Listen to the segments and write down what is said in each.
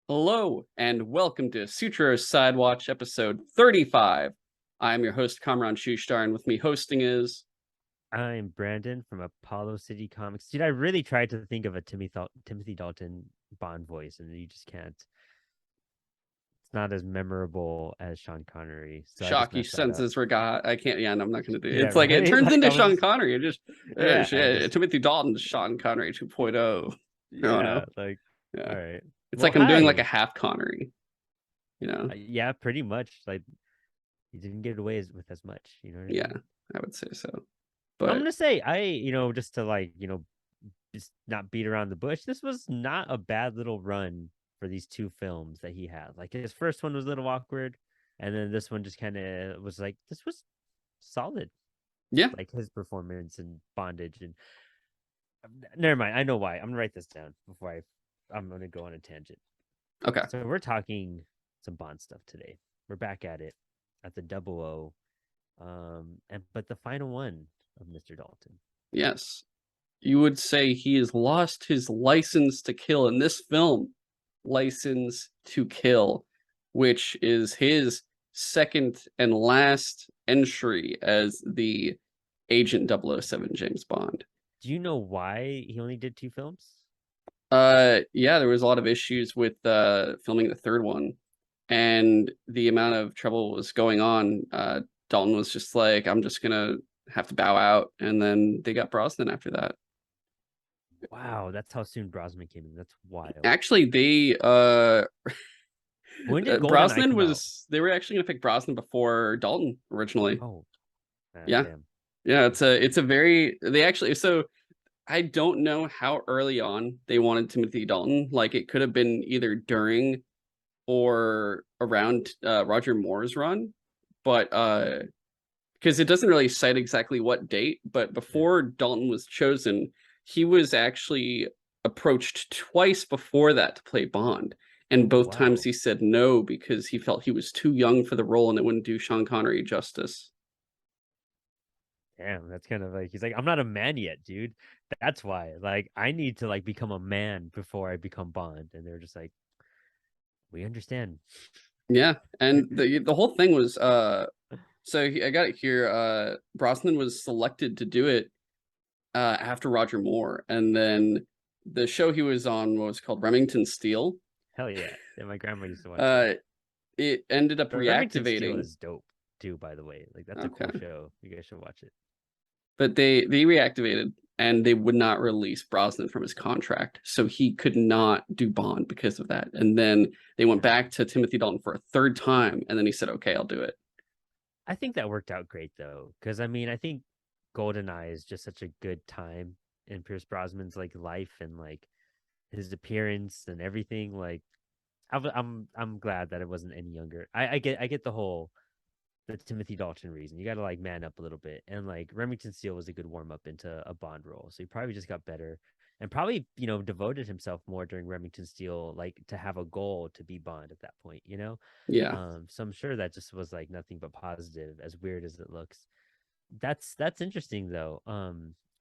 Hello, and welcome to Sutro SideWatch episode 35. I'm your host, Kamran Shushtar, and with me hosting is... I'm Brandon from Apollo City Comics. Dude, I really tried to think of a Timothy Dalton Bond voice, and you just can't. It's not as memorable as Sean Connery, so I just Shocky messed that up. senses forgot. I can't, yeah, no, I'm not going to do it. Yeah, It's like, it right? turns Like into I was Sean just, Connery. It just, yeah, I just, Timothy Dalton's Sean Connery 2.0. I don't know. yeah, like, Yeah. all right. It's Well, like I'm doing like a hi. half Connery, you know? Yeah, pretty much. Like, you didn't get away with as much. You know what I Yeah, mean? I would say so. I'm But gonna say just to just not beat around the bush. This was not a bad little run for these two films that he had. Like his first one was a little awkward, and then this one just kind of was like this was solid. yeah, Like his performance and Bondage and never mind. I know why. I'm gonna write this down before I'm gonna go on a tangent. okay. So we're talking some Bond stuff today. We're back at it at the double O, and but the final one of Mr. Dalton. Yes. You would say he has lost his license to kill in this film. License to Kill, which is his second and last entry as the Agent 007 James Bond. Do you know why he only did two films? Yeah, there was a lot of issues with filming the third one, and the amount of trouble was going on. Dalton was just like, I'm just gonna have to bow out, and then they got Brosnan after that. Wow, that's how soon Brosnan came in. That's wild. Actually, they When did GoldenEye Brosnan come out? was they were actually gonna pick Brosnan before Dalton originally. Oh, Yeah. damn. Yeah, it's a very they actually so I don't know how early on they wanted Timothy Dalton. Like it could have been either during or around Roger Moore's run, but because it doesn't really cite exactly what date, but Yeah. before Dalton was chosen, he was actually approached twice before that to play Bond. And Oh, both times wow. he said no because he felt he was too young for the role and it wouldn't do Sean Connery justice. Damn, that's kind of like he's like, I'm not a man yet, dude. That's why. Like, I need to like become a man before I become Bond. And they're just like, we understand. Yeah, and the whole thing was I got it here. Brosnan was selected to do it after Roger Moore, and then the show he was on was called Remington Steele. Hell yeah. Yeah, my grandma used to watch that. Uh, it ended up But Remington Steele reactivating. is dope too, by the way. Like that's a cool Okay, show. You guys should watch it. but they reactivated and they would not release Brosnan from his contract, so he could not do Bond because of that. And then they went Yeah. back to Timothy Dalton for a third time, and then he said, "Okay, I'll do it." I think that worked out great though. Cause I mean, I think GoldenEye is just such a good time in Pierce Brosnan's like life and like his appearance and everything. Like I'm glad that it wasn't any younger. I get the Timothy Dalton reason. You got to like man up a little bit, and like Remington Steele was a good warm up into a Bond role, so he probably just got better and probably devoted himself more during Remington Steele, like to have a goal to be Bond at that point. Yeah, So I'm sure that just was like nothing but positive, as weird as it looks. That's interesting though.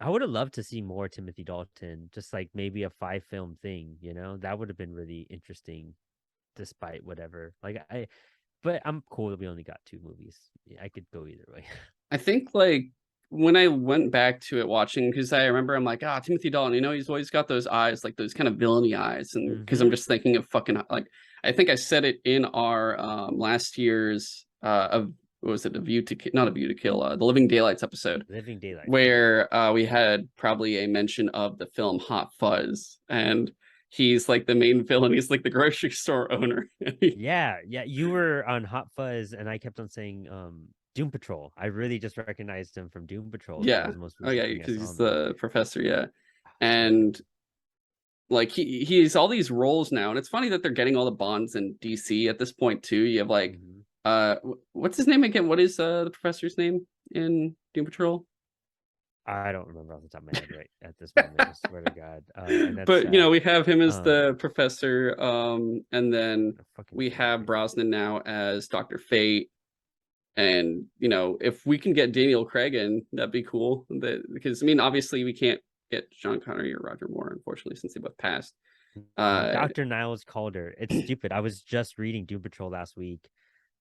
I would have loved to see more Timothy Dalton, just like maybe a 5 film thing. That would have been really interesting despite whatever. But I'm cool that we only got 2 movies. Yeah, I could go either way. I think like when I went back to it watching, because I remember I'm like, Timothy Dalton, he's always got those eyes, like those kind of villainy eyes, and because I'm Mm-hmm. just thinking of fucking like I think I said it in our last year's of what was it, a view to not a view to kill, the Living Daylights episode, Living Daylights, by the way. where we had probably a mention of the film Hot Fuzz, and he's like the main villain. He's like the grocery store owner. Yeah, yeah. You were on Hot Fuzz, and I kept on saying Doom Patrol. I really just recognized him from Doom Patrol. That Yeah. was the most Oh recent yeah, thing I because saw he's him in. the professor. Yeah, So good. and like he's all these roles now, and it's funny that they're getting all the Bonds in DC at this point too. You have like Hmm. what's his name again? What is the professor's name in Doom Patrol? I don't remember off the top of my head right at this moment. I swear to God. And that's But sad. we have him as Um, the professor, and then I fucking we forget have right now. Brosnan now as Dr. Fate. And if we can get Daniel Craig in, that'd be cool. Because I mean, obviously we can't get Sean Connery or Roger Moore, unfortunately, since they both passed. Uh, Dr. Niles Calder. It's stupid. I was just reading Doom Patrol last week,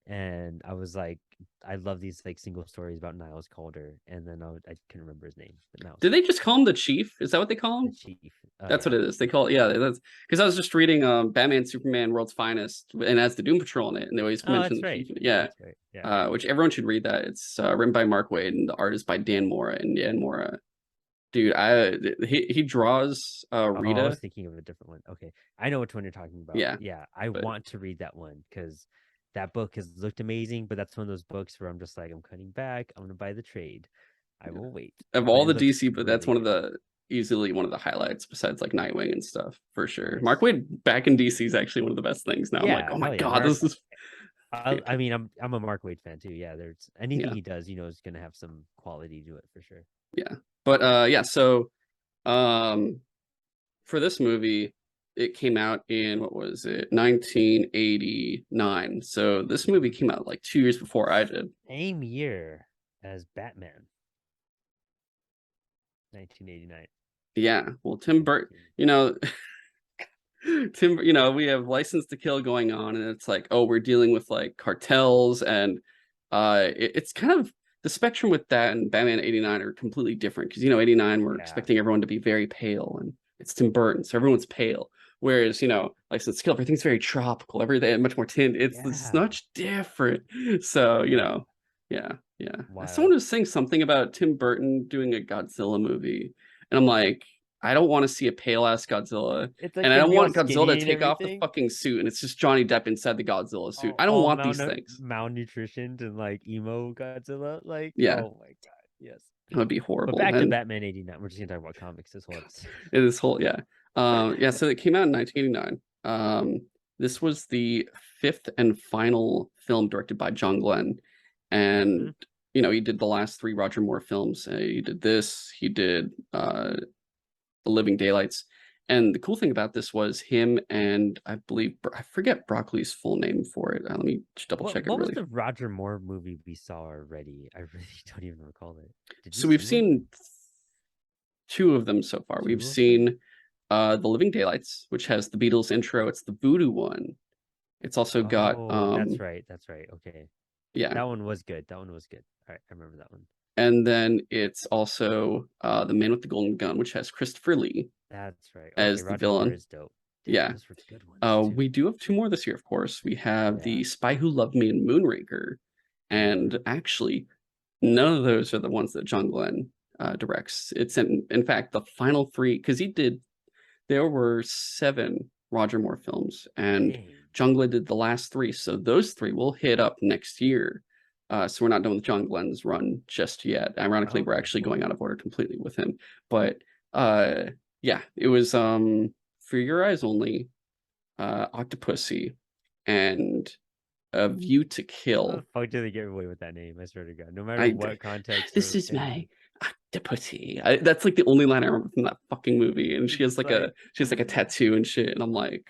and I was like, I love these like single stories about Niles Calder, and then I couldn't remember his name, but Niles did they Calder, just call him the Chief? Is that what they call the him? chief. That's what Yeah. it is. They call it, yeah. That's because I was just reading Batman, Superman, World's Finest, and it has the Doom Patrol in it, and they always Oh, mention that's the right. Chief. Yeah, That's right. Yeah. which everyone should read that. It's written by Mark Waid, and the art is by Dan Mora. And Dan Mora, dude, he draws Oh, I was Rita. thinking of a different one. Okay, I know which one you're talking about. Yeah, Yeah, I but want to read that one because that book has looked amazing. But that's one of those books where I'm just like, I'm cutting back. I'm gonna buy the trade. I will wait. of But all it the looks DC, but that's really one of good. the easily one of the highlights besides like Nightwing and stuff for sure. Mark Nice. Waid back in DC is actually one of the best things now. I'm like, Yeah, oh my hell yeah. god, Mark. this is I fantastic. mean, I'm a Mark Waid fan too. Yeah, there's anything Yeah, he does, is gonna have some quality to it for sure. yeah. But yeah, so um for this movie, it came out in what was it, 1989. So this movie came out like 2 years before I did. Same year as Batman, 1989. Yeah, well, Tim Burton, Interesting. Tim, we have License to Kill going on, and it's like, oh, we're dealing with like cartels, and it's kind of the spectrum with that and Batman '89 are completely different because 89 we're Yeah. expecting everyone to be very pale, and it's Tim Burton, so everyone's pale. Whereas License to Kill, everything's very tropical, everything much more tint. It's Yeah. much different. So Yeah. yeah, yeah. Someone Wild. was saying something about Tim Burton doing a Godzilla movie, and I'm like, I don't want to see a pale ass Godzilla. It's And like I gonna don't be all want Godzilla to skinny and take off the everything. fucking suit and it's just Johnny Depp inside the Godzilla suit. I don't All want these things. malnutritioned and like emo Godzilla. Like, Yeah, oh my god, yes. that would be But horrible. back to And Batman '89. We're just gonna talk about comics this whole episode. this whole, yeah. Yeah, so it came out in 1989. This was the fifth and final film directed by John Glenn. Mhm. And, he did the last three Roger Moore films. He did this, he did The Living Daylights. And the cool thing about this was him and I believe I forget Broccoli's full name for it. Let me just double check it What was really. the Roger Moore movie we saw already? I really don't even recall it. Did we So we've see one? seen two of them so far. We've Two of them? seen The Living Daylights, which has the Beatles intro. It's the Voodoo one. It's also got Oh, that's right. That's right. Okay. yeah, That one was good. That one was good. All right, I remember that one. and then it's also The Man with the Golden Gun, which has Christopher Lee That's right. Okay, as the Roger Moore villain. is dope. Damn, Yeah. those were good ones too. We do have two more this year, of course. We have Yeah. The Spy Who Loved Me and Moonraker. And Mhm. actually, none of those are the ones that John Glenn directs. It's in fact the final three, because there were seven Roger Moore films, and Dang. John Glenn did the last three. So those three will hit up next year. So we're not done with John Glenn's run just yet. Ironically, we're Okay, actually cool. going out of order completely with him. But yeah, it was For Your Eyes Only, Octopussy, and A View to How the Kill. fuck did they get away with that name? I swear to God. No matter I what context This or is anything. my octopussy. That's like the only line I remember from that fucking movie. And It's just like she has like a tattoo and shit. And I'm like,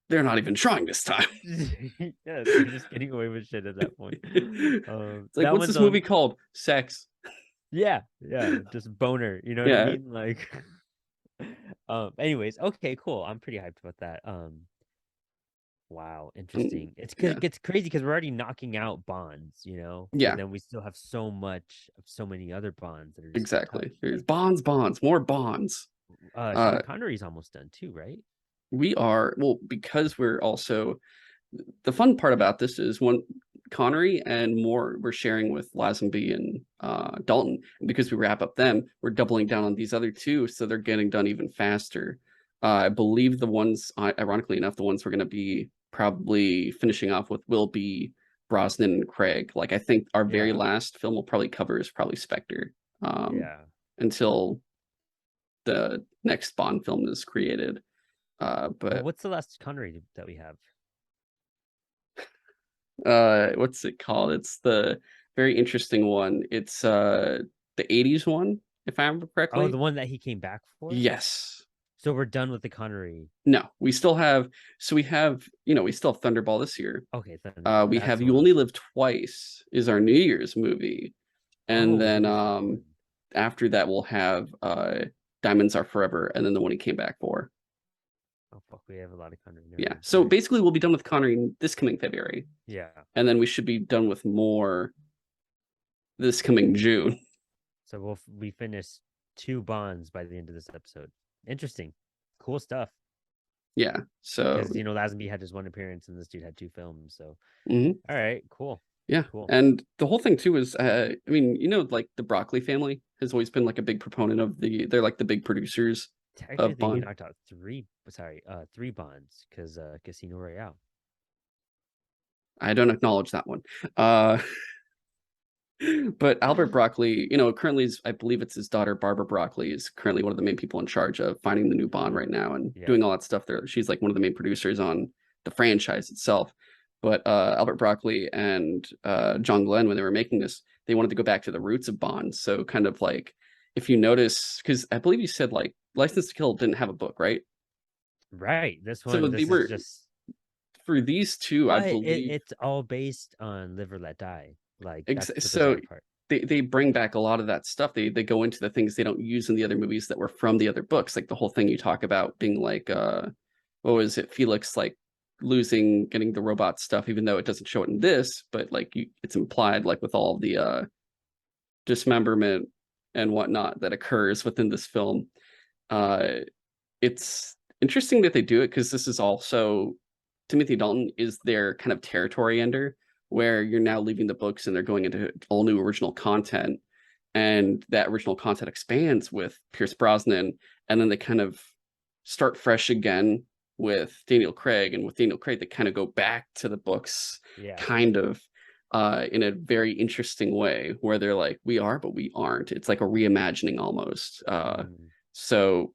they're not even trying this time. yeah, they're just getting away with shit at that point. It's like, That what's one's this movie on. called? Sex. Yeah, yeah, just boner. You know what I Yeah. mean? Like, anyways, okay, cool. I'm pretty hyped about that. Wow, interesting. Yeah. It's crazy because we're already knocking out bonds, but Yeah. then we still have so much of so many other bonds that are just Exactly. untouched. There's Like, bonds, more bonds. Sean Uh, Connery's almost done too, right? we are, well, because we're also, the fun part about this is when Connery and Moore we're sharing with Lazenby and Dalton. And because we wrap up them, we're doubling down on these other two, so they're getting done even faster. I believe the ones, ironically enough, the ones we're going to be probably finishing off with will be Brosnan and Craig. Like I think our very Yeah, last film we'll probably cover is probably Spectre, yeah. until the next Bond film is created. Well, But what's the last Connery that we have? what's it called? It's the very interesting one. It's the 80s one, if I remember Oh, correctly. the one that he came back for? Yes. So we're done with the Connery. No, we still have, so we have, we still have Thunderball this year. Okay, Thunderball. We That's have the You one I Only was Live Twice is our New Year's movie. And Oh, then what is that one? after that we'll have Diamonds Are Forever, and then the one he came back for. Oh fuck, we have a lot of Conjuring. Never Yeah. mind. All So right. basically, we'll be done with Conjuring this coming February, Yeah. and then we should be done with more this coming June. So we finish two bonds by the end of this episode. Interesting, cool stuff. Yeah. So Because Lazenby had just one appearance and this dude had two films. So mhm. all right, cool, Yeah. cool. And the whole thing too is, I mean, like the Broccoli family has always been like a big proponent of they're like the big producers of Technically, you Bond. knocked out three bonds because Casino Royale. I don't acknowledge that one. But Albert Broccoli, currently I believe it's his daughter Barbara Broccoli is currently one of the main people in charge of finding the new Bond right now and Yeah, doing all that stuff there. She's like one of the main producers on the franchise itself. But Albert Broccoli and John Glenn, when they were making this, they wanted to go back to the roots of Bond. So kind of like if you notice, because I believe you said like License to Kill didn't have a book, right? right. This So one, they this is were just, for these two, I but believe. it's all based on Live or Let Die. Like that's the So bizarre part. they bring back a lot of that stuff. They go into the things they don't use in the other movies that were from the other books, like the whole thing you talk about being like what was it, Felix like getting the robot stuff, even though it doesn't show it in this, but like it's implied like with all the dismemberment and whatnot that occurs within this film. Uh it's interesting that they do it because this is also Timothy Dalton is their kind of territory ender, where you're now leaving the books and they're going into all new original content, and that original content expands with Pierce Brosnan, and then they kind of start fresh again with Daniel Craig, and with Daniel Craig they kind of go back to the books, Yeah. kind of in a very interesting way, where they're like, we are, but we aren't. It's like a reimagining almost. Mm. So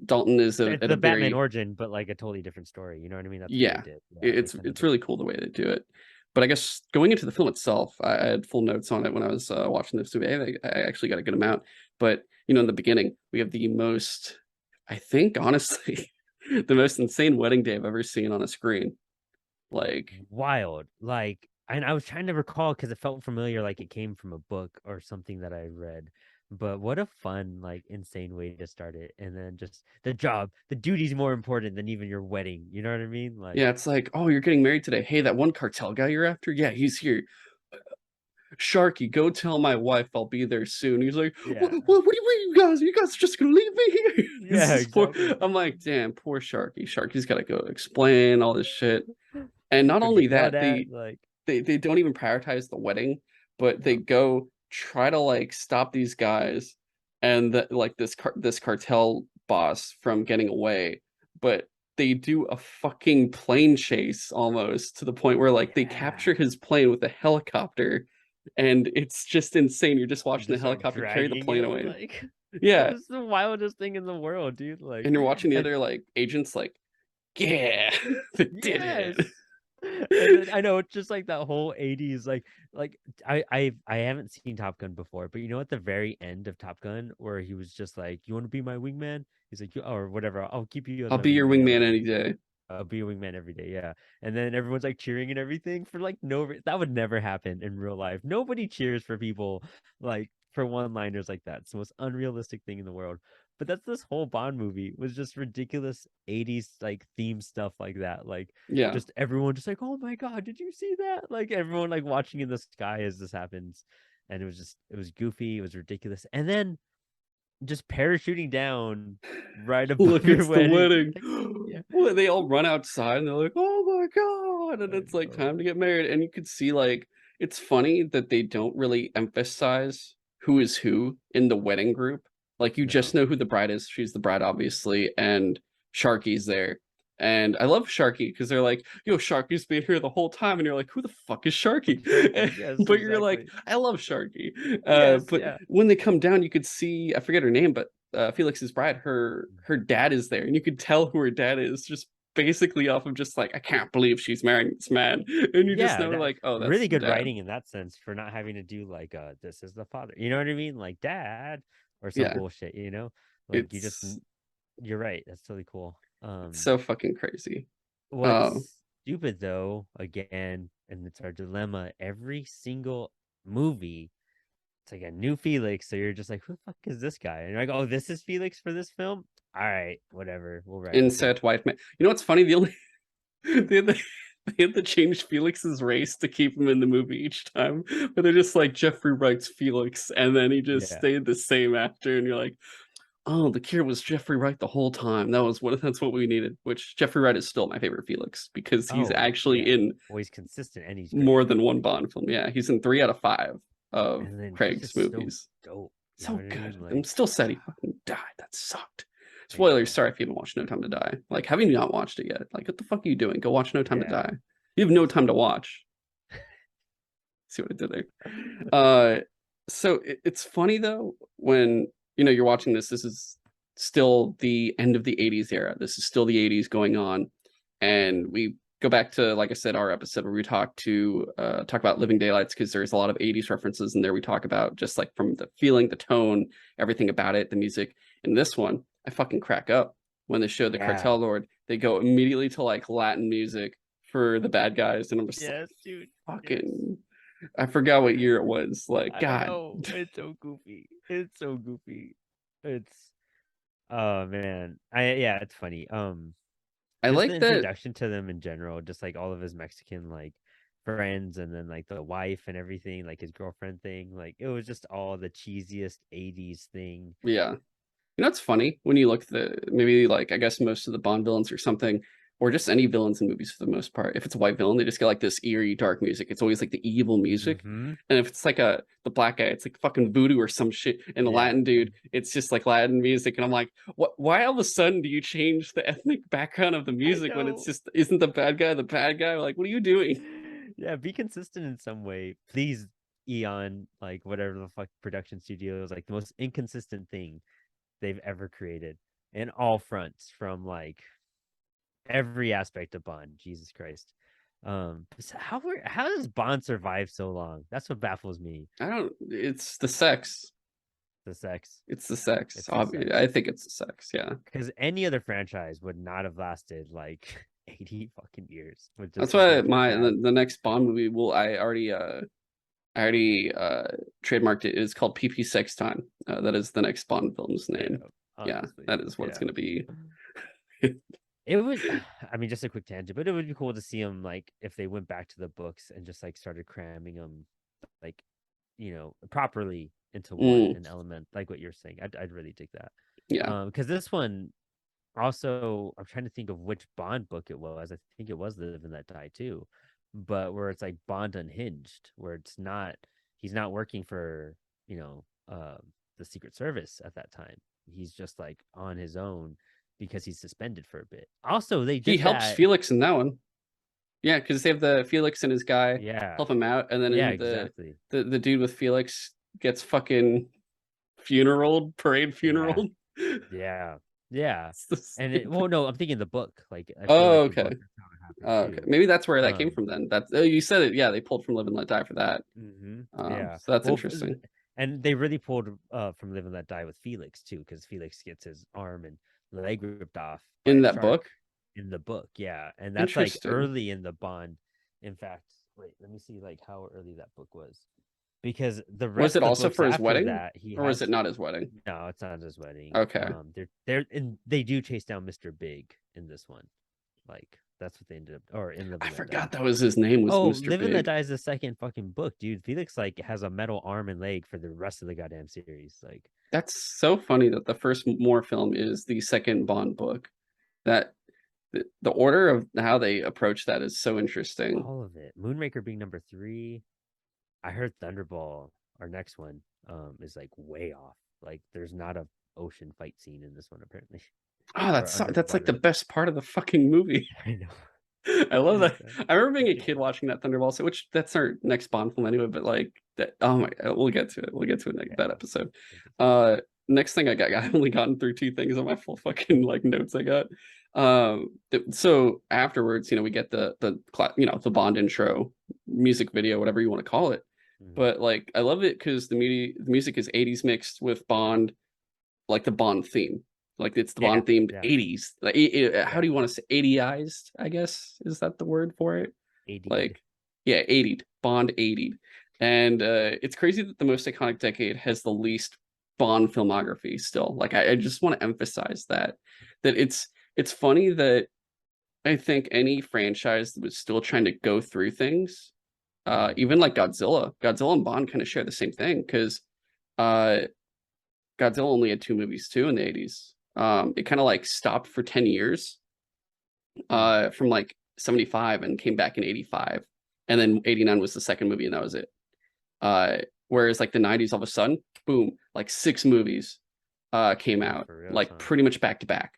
Dalton is It's at a the Batman very, origin, but like a totally different story. You know what I mean? That's what they yeah, did. Yeah, they it's kind of it's did. really cool the way they do it. But I guess going into the film itself, I had full notes on it when I was watching this movie. I actually got a good amount. But in the beginning, we have the most, I think, honestly, the most insane wedding day I've ever seen on a screen. Like, Wild. Like, and I was trying to recall because it felt familiar, like it came from a book or something that I read. But what a fun, like, insane way to start it. And then just the duty's more important than even your wedding. You know what I mean? Like, yeah, it's like, oh, you're getting married today. Hey, that one cartel guy you're after, yeah, he's here. Sharky, go tell my wife I'll be there soon. He's like, yeah, what do you guys? You guys are just gonna leave me here? This yeah, is poor. exactly. I'm like, damn, poor Sharky. Sharky's gotta go explain all this shit. And not Go get only yelled that, at. Like, they don't even prioritize the wedding, but they no. go try to like stop these guys and like this cartel boss from getting away, but they do a fucking plane chase almost to the point where like they Yeah. capture his plane with a helicopter, and it's just insane. You're just You're watching the just like helicopter carry the dragging plane it. away. Like, it Yeah, was the wildest thing in the world, dude. Like, and you're watching the and other like agents like, yeah, they did yes. it. And then I know it's just like that whole 80s like I haven't seen Top Gun before, but at the very end of Top Gun where he was just like, "You want to be my wingman?" He's like, or whatever, "I'll keep you as I'll my be your wingman wingman every any day. day. I'll be a wingman every day." Yeah. And then everyone's like cheering and everything for like that would never happen in real life. Nobody cheers for people like for one-liners like that. It's the most unrealistic thing in the world. But that's this whole Bond movie was just ridiculous 80s like theme stuff like that. Like Yeah. just everyone just like, "Oh my God, did you see that?" Like everyone like watching in the sky as this happens. And it was goofy, it was ridiculous. And then just parachuting down right above Look, your it's the wedding. wedding. Like, yeah. Well, they all run outside and they're like, oh my God. And I it's like know. time to get married. And you could see, like, it's funny that they don't really emphasize who is who in the wedding group. Like, you just No. know who the bride is. She's the bride, obviously. And Sharky's there. And I love Sharky because they're like, yo, Sharky's been here the whole time. And you're like, who the fuck is Sharky? Fucking Sharky. Yes, But you're like, exactly. I love Sharky. Yes, But yeah. when they come down, you could see, I forget her name, but Felix's bride, her dad is there, and you could tell who her dad is just basically off of just like, I can't believe she's marrying this man, and you just Yeah, know that like, oh, that's really the good dad. writing in that sense for not having to do like this is the father. You know what I mean? Like dad or some Yeah, bullshit. Like it's you're right. That's totally cool. it's so fucking crazy. Oh, What's stupid though, again, and it's our dilemma, every single movie it's like a new Felix. So you're just like, who the fuck is this guy? And you're like, oh, this is Felix for this film. All right, whatever, we'll ride with it. Insert wife man. You know what's funny? The only they had, to, they had to change Felix's race to keep him in the movie each time, but they're just like Jeffrey Wright's Felix, and then he just Yeah. stayed the same actor, and you're like, oh, the cure was Jeffrey Wright the whole time. That's what we needed. Which Jeffrey Wright is still my favorite Felix because he's Oh actually yeah. in Well, he's consistent and he's great. more than one Bond film. Yeah, he's in 3 out of 5 of And then he's Craig's just so movies. dope. You know So what I good. mean? I'm Like, still sad he fucking died. That sucked. I Spoilers. know. Sorry if you haven't watched No Time to Die. Like, have you not watched it yet? Like, what the fuck are you doing? Go watch No Time to Yeah. Die. You have no time to watch. See what I did there? So it's funny though when you're watching this. This is still the end of the '80s era. This is still the '80s going on, and we go back to, like I said, our episode where we talk about Living Daylights, because there's a lot of '80s references in there. We talk about just like from the feeling, the tone, everything about it, the music. In this one, I fucking crack up when they show the Yeah. cartel lord. They go immediately to like Latin music for the bad guys, and I'm just like, Yes, dude. Yes. fucking. I forgot what year it was. Like, I God, know. It's so goofy. It's so goofy. It's oh man. Yeah, it's funny. I Just the like that. introduction to them in general, just like all of his Mexican like friends and then like the wife and everything, like his girlfriend thing. Like it was just all the cheesiest 80s thing. Yeah, it's funny when you look at maybe like I guess most of the Bond villains or something, or just any villains in movies for the most part. If it's a white villain, they just get like this eerie, dark music. It's always like the evil music. Mm-hmm. And if it's like the black guy, it's like fucking voodoo or some shit. And the Yeah. Latin dude, it's just like Latin music. And I'm like, what? Why all of a sudden do you change the ethnic background of the I music when it's know. just isn't the bad guy the bad guy? Like, what are you doing? Yeah, be consistent in some way. Please, Eon, like whatever the fuck production studio is, like the most inconsistent thing they've ever created in all fronts, from like every aspect of Bond. Jesus Christ. So how does Bond survive so long? That's what baffles me. I don't. It's the sex. The sex. It's the sex. It's the I sex. think it's the sex. Yeah. Because any other franchise would not have lasted like 80 fucking years with That's just like why what they have. the next Bond movie will I already trademarked it. It's called PP Sex Time. That is the next Bond film's Yeah, name. Yeah, honestly. that is what it's Yeah. gonna be. It would, I mean, just a quick tangent, but it would be cool to see them like if they went back to the books and just like started cramming them, like, properly into one Mm, an element, like what you're saying. I'd really dig that. yeah. Because this one also, I'm trying to think of which Bond book it was. I think it was Live and Let Die too, but where it's like Bond Unhinged, where he's not working for, you know, uh, the Secret Service at that time. He's just like on his own because he's suspended for a bit. Also, they He did helps that. Felix in that one. Yeah, because they have the Felix and his guy Yeah, help him out, and then yeah, in exactly. the dude with Felix gets fucking parade Yeah, funeral. yeah, yeah. It's the And same well, thing. no, I'm thinking the book. Like, I feel Oh, like the okay. book, that's how it happened Oh, okay. too. Maybe that's where that came Um, from then. That's you said it. Yeah, they pulled from Live and Let Die for that. Yeah. So that's Well, interesting. and they really pulled from Live and Let Die with Felix too, because Felix gets his arm and leg ripped off by In a that shark book. in the book. Yeah, and that's like Interesting. early in the Bond. In fact, wait, let me see like how early that book was, because the Was rest it of the also books for his after wedding, that he or was has it not his wedding? no, it's not his wedding. Okay. They're and they do chase down Mr. Big in this one. Like that's what they ended up, or in Live I and Let Die. forgot that was his name was Oh, Mr. Live and Let Big. Die is the second fucking book, dude. Felix like has a metal arm and leg for the rest of the goddamn series. Like That's so funny that the first Moore film is the second Bond book. That the order of how they approach that is so interesting. all of it. Moonraker being number 3. I heard Thunderball, our next one, is like way off. Like there's not a ocean fight scene in this one apparently, Oh, or that's like the underwater. best part of the fucking movie. I know. I love that. I remember being a Fucking kid watching that Thunderball, so which that's our next Bond film anyway. But like that, oh my, we'll get to it. We'll get to it next yeah. that episode. Uh, Next thing I've only gotten through 2 things on my full fucking like notes I got. So afterwards, we get the Bond intro music video, whatever you want to call it. Mhm. But like, I love it because the music is 80s mixed with Bond, like the Bond theme. Like it's the Yeah, Bond themed yeah, 80s. Like how yeah. do you want to say 80ized, I guess is that the word for it? 80'd. Like yeah, 80'd, Bond 80'd. And it's crazy that the most iconic decade has the least Bond filmography still. Like I just want to emphasize that it's funny that I think any franchise that was still trying to go through things, Mhm. even like Godzilla and Bond kind of share the same thing because uh, Godzilla only had two movies too in the 80s. It kind of like stopped for 10 years Mm. from like 75 and came back in 85. And then 89 was the second movie and that was it. Uh, Whereas like the 90s, all of a sudden, boom, like six movies came Oh, out, for real, like son. pretty much back to back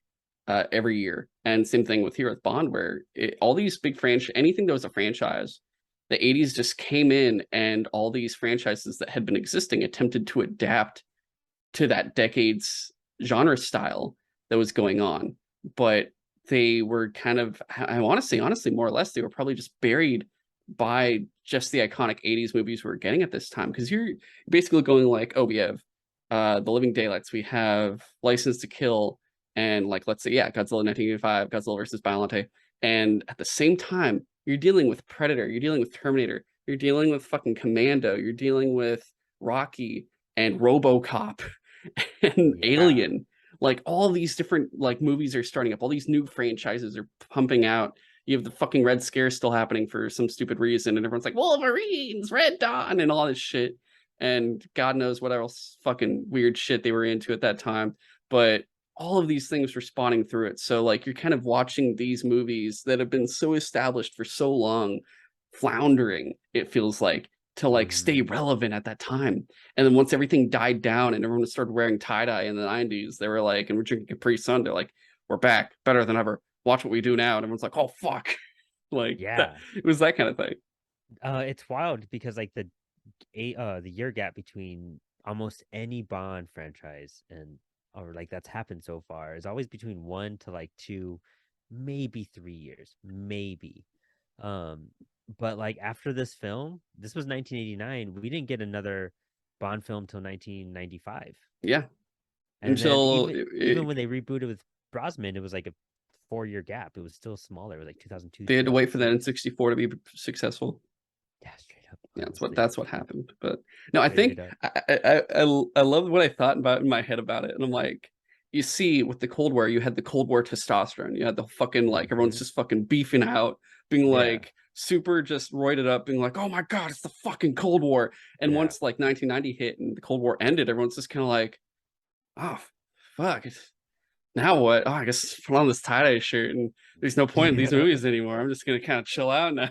every year. And same thing with here with Bond, where all these big franchise, anything that was a franchise, the 80s just came in and all these franchises that had been existing attempted to adapt to that decade's genre style that was going on. But they were kind of, I want to say, honestly, more or less, they were probably just buried by just the iconic 80s movies we were getting at this time. Because you're basically going like, oh, we have The Living Daylights, we have License to Kill, and like, let's say, yeah, Godzilla 1985, Godzilla versus Biollante. And at the same time, you're dealing with Predator, you're dealing with Terminator, you're dealing with fucking Commando, you're dealing with Rocky and RoboCop and Yeah. Alien. Like all these different like movies are starting up. All these new franchises are pumping out. You have the fucking Red Scare still happening for some stupid reason, and everyone's like Wolverines, Red Dawn, and all this shit. And God knows what else fucking weird shit they were into at that time. But all of these things were spawning through it. So like you're kind of watching these movies that have been so established for so long, floundering, it feels like, to like stay Hmm. relevant at that time. And then once everything died down and everyone started wearing tie-dye in the 90s, they were like, and we're drinking Capri Sun, they're like, we're back, better than ever. Watch what we do now. And everyone's like, oh fuck. Like that, Yeah. it was that kind of thing. It's wild because like the year gap between almost any Bond franchise and or like that's happened so far is always between 1 to like 2, maybe 3 years, maybe. Um, but like after this film, this was 1989. We didn't get another Bond film till 1995. Yeah. And then Until even when they rebooted with Brosnan, it was like a 4 year gap. It was still smaller. It was like 2002, they had to wait for that 2003. N64 to be successful. Yeah, straight up, Yeah, honestly. that's what happened. But no, I Straight think up. I love what I thought about in my head about it. And I'm like, you see, with the Cold War, you had the Cold War testosterone. You had the fucking like everyone's Hmm. just fucking beefing out, being Yeah, like super just roided up, being like, oh my God, it's the fucking Cold War. And yeah. once like 1990 hit and the Cold War ended, everyone's just kind of like, oh fuck. Now what? Oh, I guess put on this tie-dye shirt and there's no point in these Yeah. movies anymore. I'm just gonna kind of chill out now.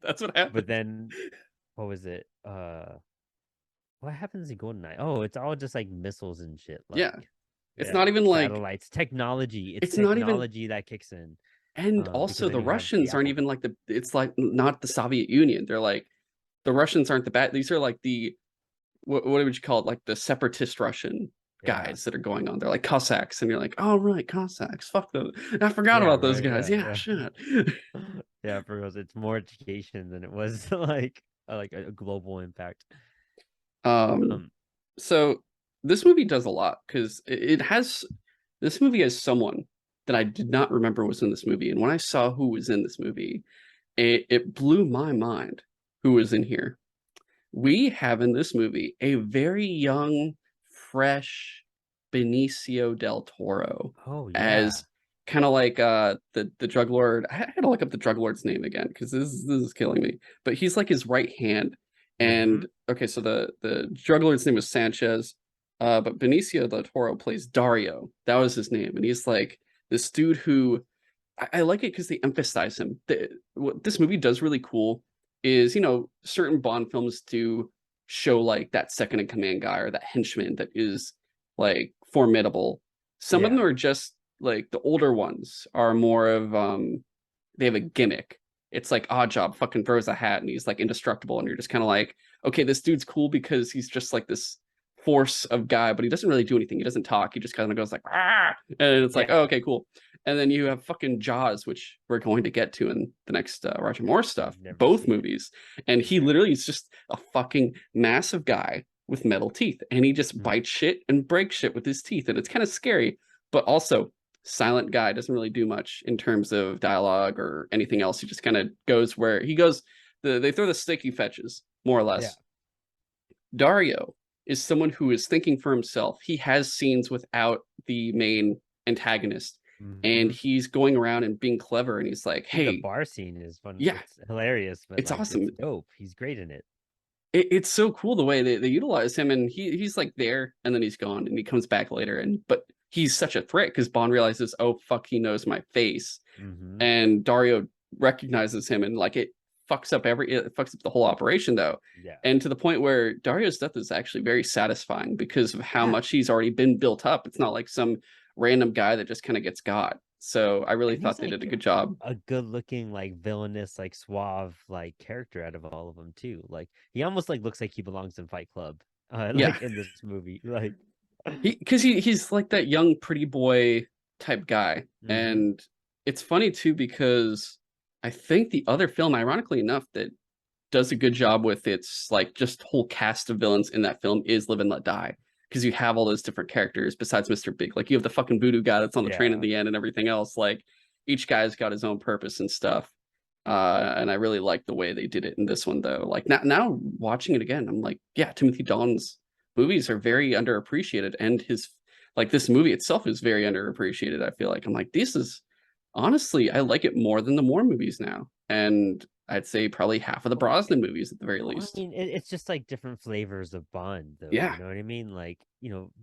That's what But happened. then what was it? What happens in GoldenEye? Oh, it's all just like missiles and shit. Yeah. Like, It's yeah, not even like satellites, technology. It's it's not even, technology that kicks in. and Because also then the you have the Russians aren't Apple. even like it's like not the Soviet Union. They're like the Russians aren't the bad, these are like the what would you call it? Like the separatist Russian Yeah. guys that are going on. They're like Cossacks, and you're like, oh right, Cossacks. Fuck them. I forgot Yeah, about those right. guys. Yeah, Yeah, yeah. shit. Yeah, for real. It's more education than it was like a global impact. um, Um, so this movie does a lot because it has this movie has someone that I did not remember was in this movie, and when I saw who was in this movie, it blew my mind who was in here. We have in this movie a very young, fresh Benicio del Toro oh as yeah. kind of like the drug lord. I had to look up the drug lord's name again because this is killing me. But he's like his right hand. Mm-hmm. And okay, so the drug lord's name was Sanchez, but Benicio del Toro plays Dario. That was his name, and he's like this dude who I like it because they emphasize him. What this movie does really cool is, certain Bond films do show like that second in command guy or that henchman that is like formidable. Some of them Yeah. are just like the older ones are more of they have a gimmick. It's like Odd Job fucking throws a hat and he's like indestructible, and you're just kind of like, okay, this dude's cool because he's just like this force of guy, but he doesn't really do anything. He doesn't talk. He just kind of goes like, ah, and it's like, oh, Yeah. okay, cool. And then you have fucking Jaws, which we're going to get to in the next Roger Moore stuff, Never both seen it. movies. And he Okay. literally is just a fucking massive guy with metal teeth, and he just Mm. bites shit and breaks shit with his teeth, and it's kind of scary, but also silent guy, doesn't really do much in terms of dialogue or anything else. He just kind of goes where he goes. They throw the stick, he fetches. more or Yeah. less. Dario is someone who is thinking for himself. He has scenes without the main antagonist, and Hmm. he's going around and being clever. And he's like, Dude, the "Hey, bar scene is fun. yeah, It's hilarious, but it's like awesome. it's dope. He's great in it. It's so cool the way they utilize him, and he's like there, and then he's gone, and he comes back later, and but he's such a threat because Bond realizes, oh fuck, he knows my face, Hmm. and Dario recognizes him, and like it fucks up the whole operation though, Yeah. and to the point where Dario's death is actually very satisfying because of how Yeah. much he's already been built up. It's not like some random guy that just kind of gets got. So I really And thought he's they did a like good job. a good looking, like villainous, like suave, like character out of all of them too. Like he almost like looks like he belongs in Fight Club, Yeah, like in this movie. Like, he's like that young pretty boy type guy, hmm, and it's funny too because I think the other film, ironically enough, that does a good job with its like just whole cast of villains in that film is Live and Let Die, because you have all those different characters besides Mr. Big. Like you have the fucking voodoo guy that's on the train at yeah. the end and everything else. Like each guy's got his own purpose and stuff. And I really like the way they did it in this one though. Like now watching it again, I'm like, yeah, Timothy Dalton's movies are very underappreciated, and his like this movie itself is very underappreciated. I feel like I'm like, this is honestly, I like it more than the Moore movies now, and I'd say probably half of the Brosnan movies at the very Well, I least. mean, it's just like different flavors of Bond, though. Yeah, You know what I mean? Like,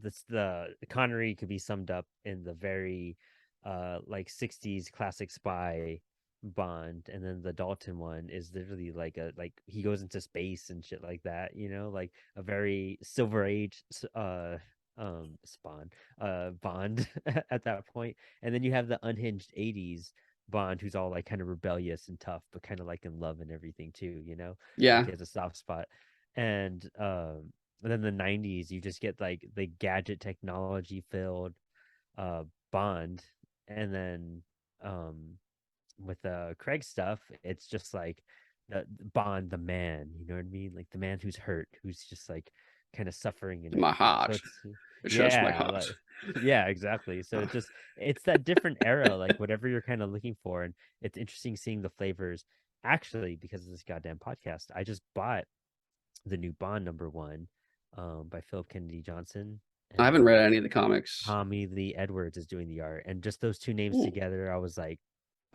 this the Connery could be summed up in the very, like '60s classic spy Bond, and then the Dalton one is literally like he goes into space and shit like that. Like a very Silver Age, Spawn, Bond at that point, and then you have the unhinged '80s Bond, who's all like kind of rebellious and tough, but kind of like in love and everything too. Like yeah, he has a soft spot. And then the 90s, you just get like the gadget technology filled uh Bond. And then with Craig stuff, it's just like the Bond, the man, you know what I mean? Like the man who's hurt, who's just like kind of suffering and my everything. So heart. it's It shows my yeah, heart. like yeah, exactly. So it's that different era, like whatever you're kind of looking for. And it's interesting seeing the flavors. Actually, because of this goddamn podcast, I just bought the new Bond #1 by Philip Kennedy Johnson, I and haven't read any of the comics. Tommy Lee Edwards is doing the art. And just those two names Ooh. together, I was like,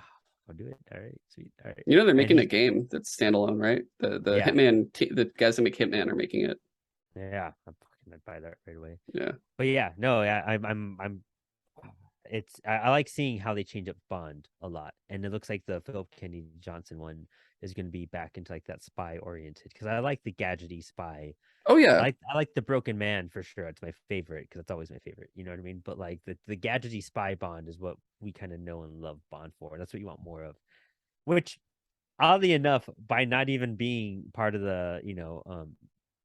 "Ah, I'll do it. All right, sweet. All right." You know they're And making a he, game that's standalone, right? The yeah, the guys that make Hitman are making it. yeah, I'd buy that right away. Yeah. But yeah, no, yeah, I'm I like seeing how they change up Bond a lot, and it looks like the Philip Kennedy Johnson one is going to be back into like that spy oriented, because I like the gadgety spy. Oh I yeah. like I like the Broken Man for sure. It's my favorite because it's always my favorite. You know what I mean? But like the gadgety spy Bond is what we kind of know and love Bond for. That's what you want more of. Which, oddly enough, by not even being part of the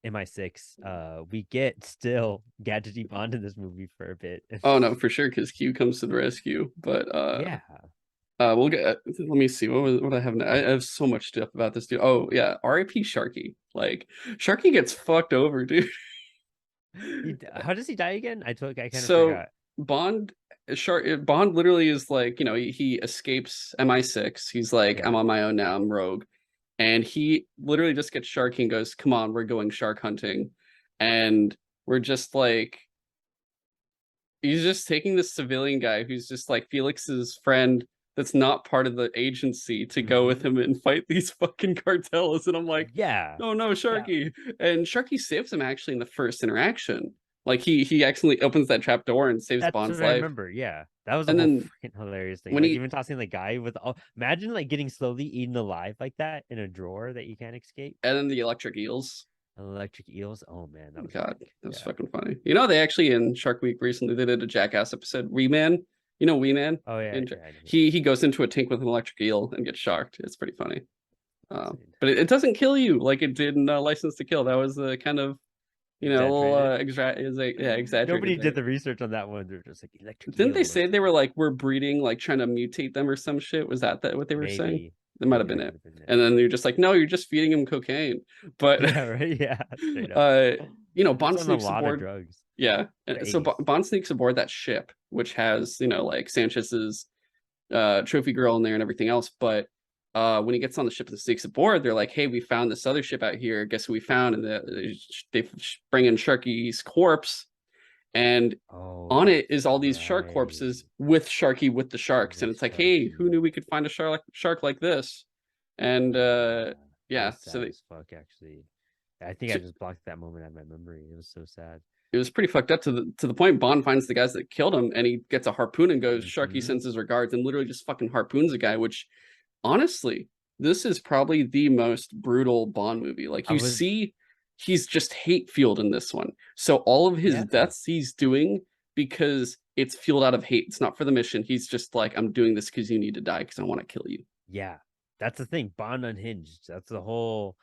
MI6, we get still gadgety Bond in this movie for a bit. Oh no, for sure, because Q comes to the rescue. But Yeah. we'll get. Let me see. What I have now? I have so much stuff about this dude. Oh yeah, R.I.P. Sharky. Like Sharky gets fucked over, dude. How does he die again? I kind of So forgot. Bond, Bond literally is like, he escapes MI6. He's like, Yeah. I'm on my own now. I'm rogue, and he literally just gets Sharky and goes, "Come on, we're going shark hunting," and we're just like, he's just taking this civilian guy who's just like Felix's friend that's not part of the agency to go with Hmm. him and fight these fucking cartels. And I'm like, Yeah. oh no, Yeah. Sharky. And Sharky saves him actually in the first interaction. Like he accidentally opens that trap door and saves That's Bond's what I life. remember. Yeah. That was a And whole then freaking hilarious thing. when Like he even tossing the guy with all imagine like getting slowly eaten alive like that in a drawer that you can't escape. and then the electric eels. Electric eels. Oh man, that was God, epic. that was Yeah. fucking funny. They actually in Shark Week recently they did a Jackass episode. Wee Man, Wee Man. Oh yeah, In, yeah, I know who that he is. goes into a tank with an electric eel and gets shocked. It's pretty funny. Insane. But it doesn't kill you like it did in License to Kill. That was kind of a little Exaggerated. exaggerated Nobody did there. the research on that one. They're just like electric Didn't they eel. say Let's they were like we're breeding, like trying to mutate them or some shit? Was that what they were saying? maybe. That might have Maybe been that it. could have been it. And then you're just like, no, you're just feeding him cocaine. But Yeah, right. Yeah, straight up. uh, That's Bond on a sneaks lot of aboard. drugs. Yeah. The So 80s. Bond sneaks aboard that ship, which has like Sanchez's trophy girl in there and everything else. But when he gets on the ship and sneaks aboard, they're like, "Hey, we found this other ship out here. Guess who we found?" And they bring in Sharky's corpse, and Oh, on it that's is all these shark right. corpses with Sharky with the sharks, and With it's like, "Hey, who knew Sharky. we could find a shark like this?" And Yeah. That yeah, was so sad as fuck, actually. I think I so just blocked that moment out of my memory. It was so sad. it was pretty fucked up to the point Bond finds the guys that killed him, and he gets a harpoon and goes, "Sharky Hmm. sends his regards," and literally just fucking harpoons a guy, which honestly, this is probably the most brutal Bond movie. Like I you was, see, he's just hate fueled in this one. So all of his yeah. deaths he's doing because it's fueled out of hate. It's not for the mission. He's just like, I'm doing this because you need to die because I want to kill you. Yeah. That's the thing. Bond unhinged. That's the whole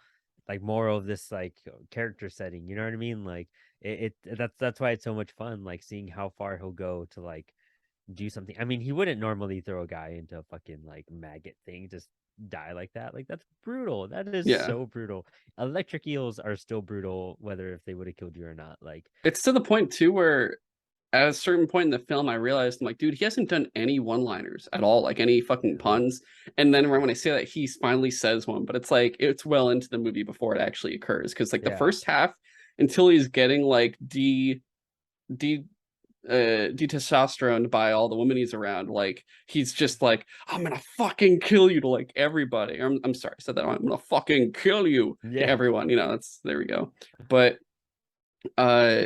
like moral of this like character setting. You know what I mean? Like that's why it's so much fun, like seeing how far he'll go to like do something. I mean, he wouldn't normally throw a guy into a fucking like maggot thing, just die like that. Like that's brutal. That is Yeah. so brutal. Electric eels are still brutal, whether if they would have killed you or not. Like, It's to the point too where at a certain point in the film, I realized I'm like, dude, he hasn't done any one-liners at all, like any fucking no. puns. And then when I say that, he finally says one, but it's like it's well into the movie before it actually occurs. Because like the Yeah. first half, until he's getting like de testosterone by all the women he's around, like he's just like, I'm gonna fucking kill you to like everybody. I'm sorry, I said that wrong. I'm gonna fucking kill you to Yeah. everyone. You know, that's there we go. But uh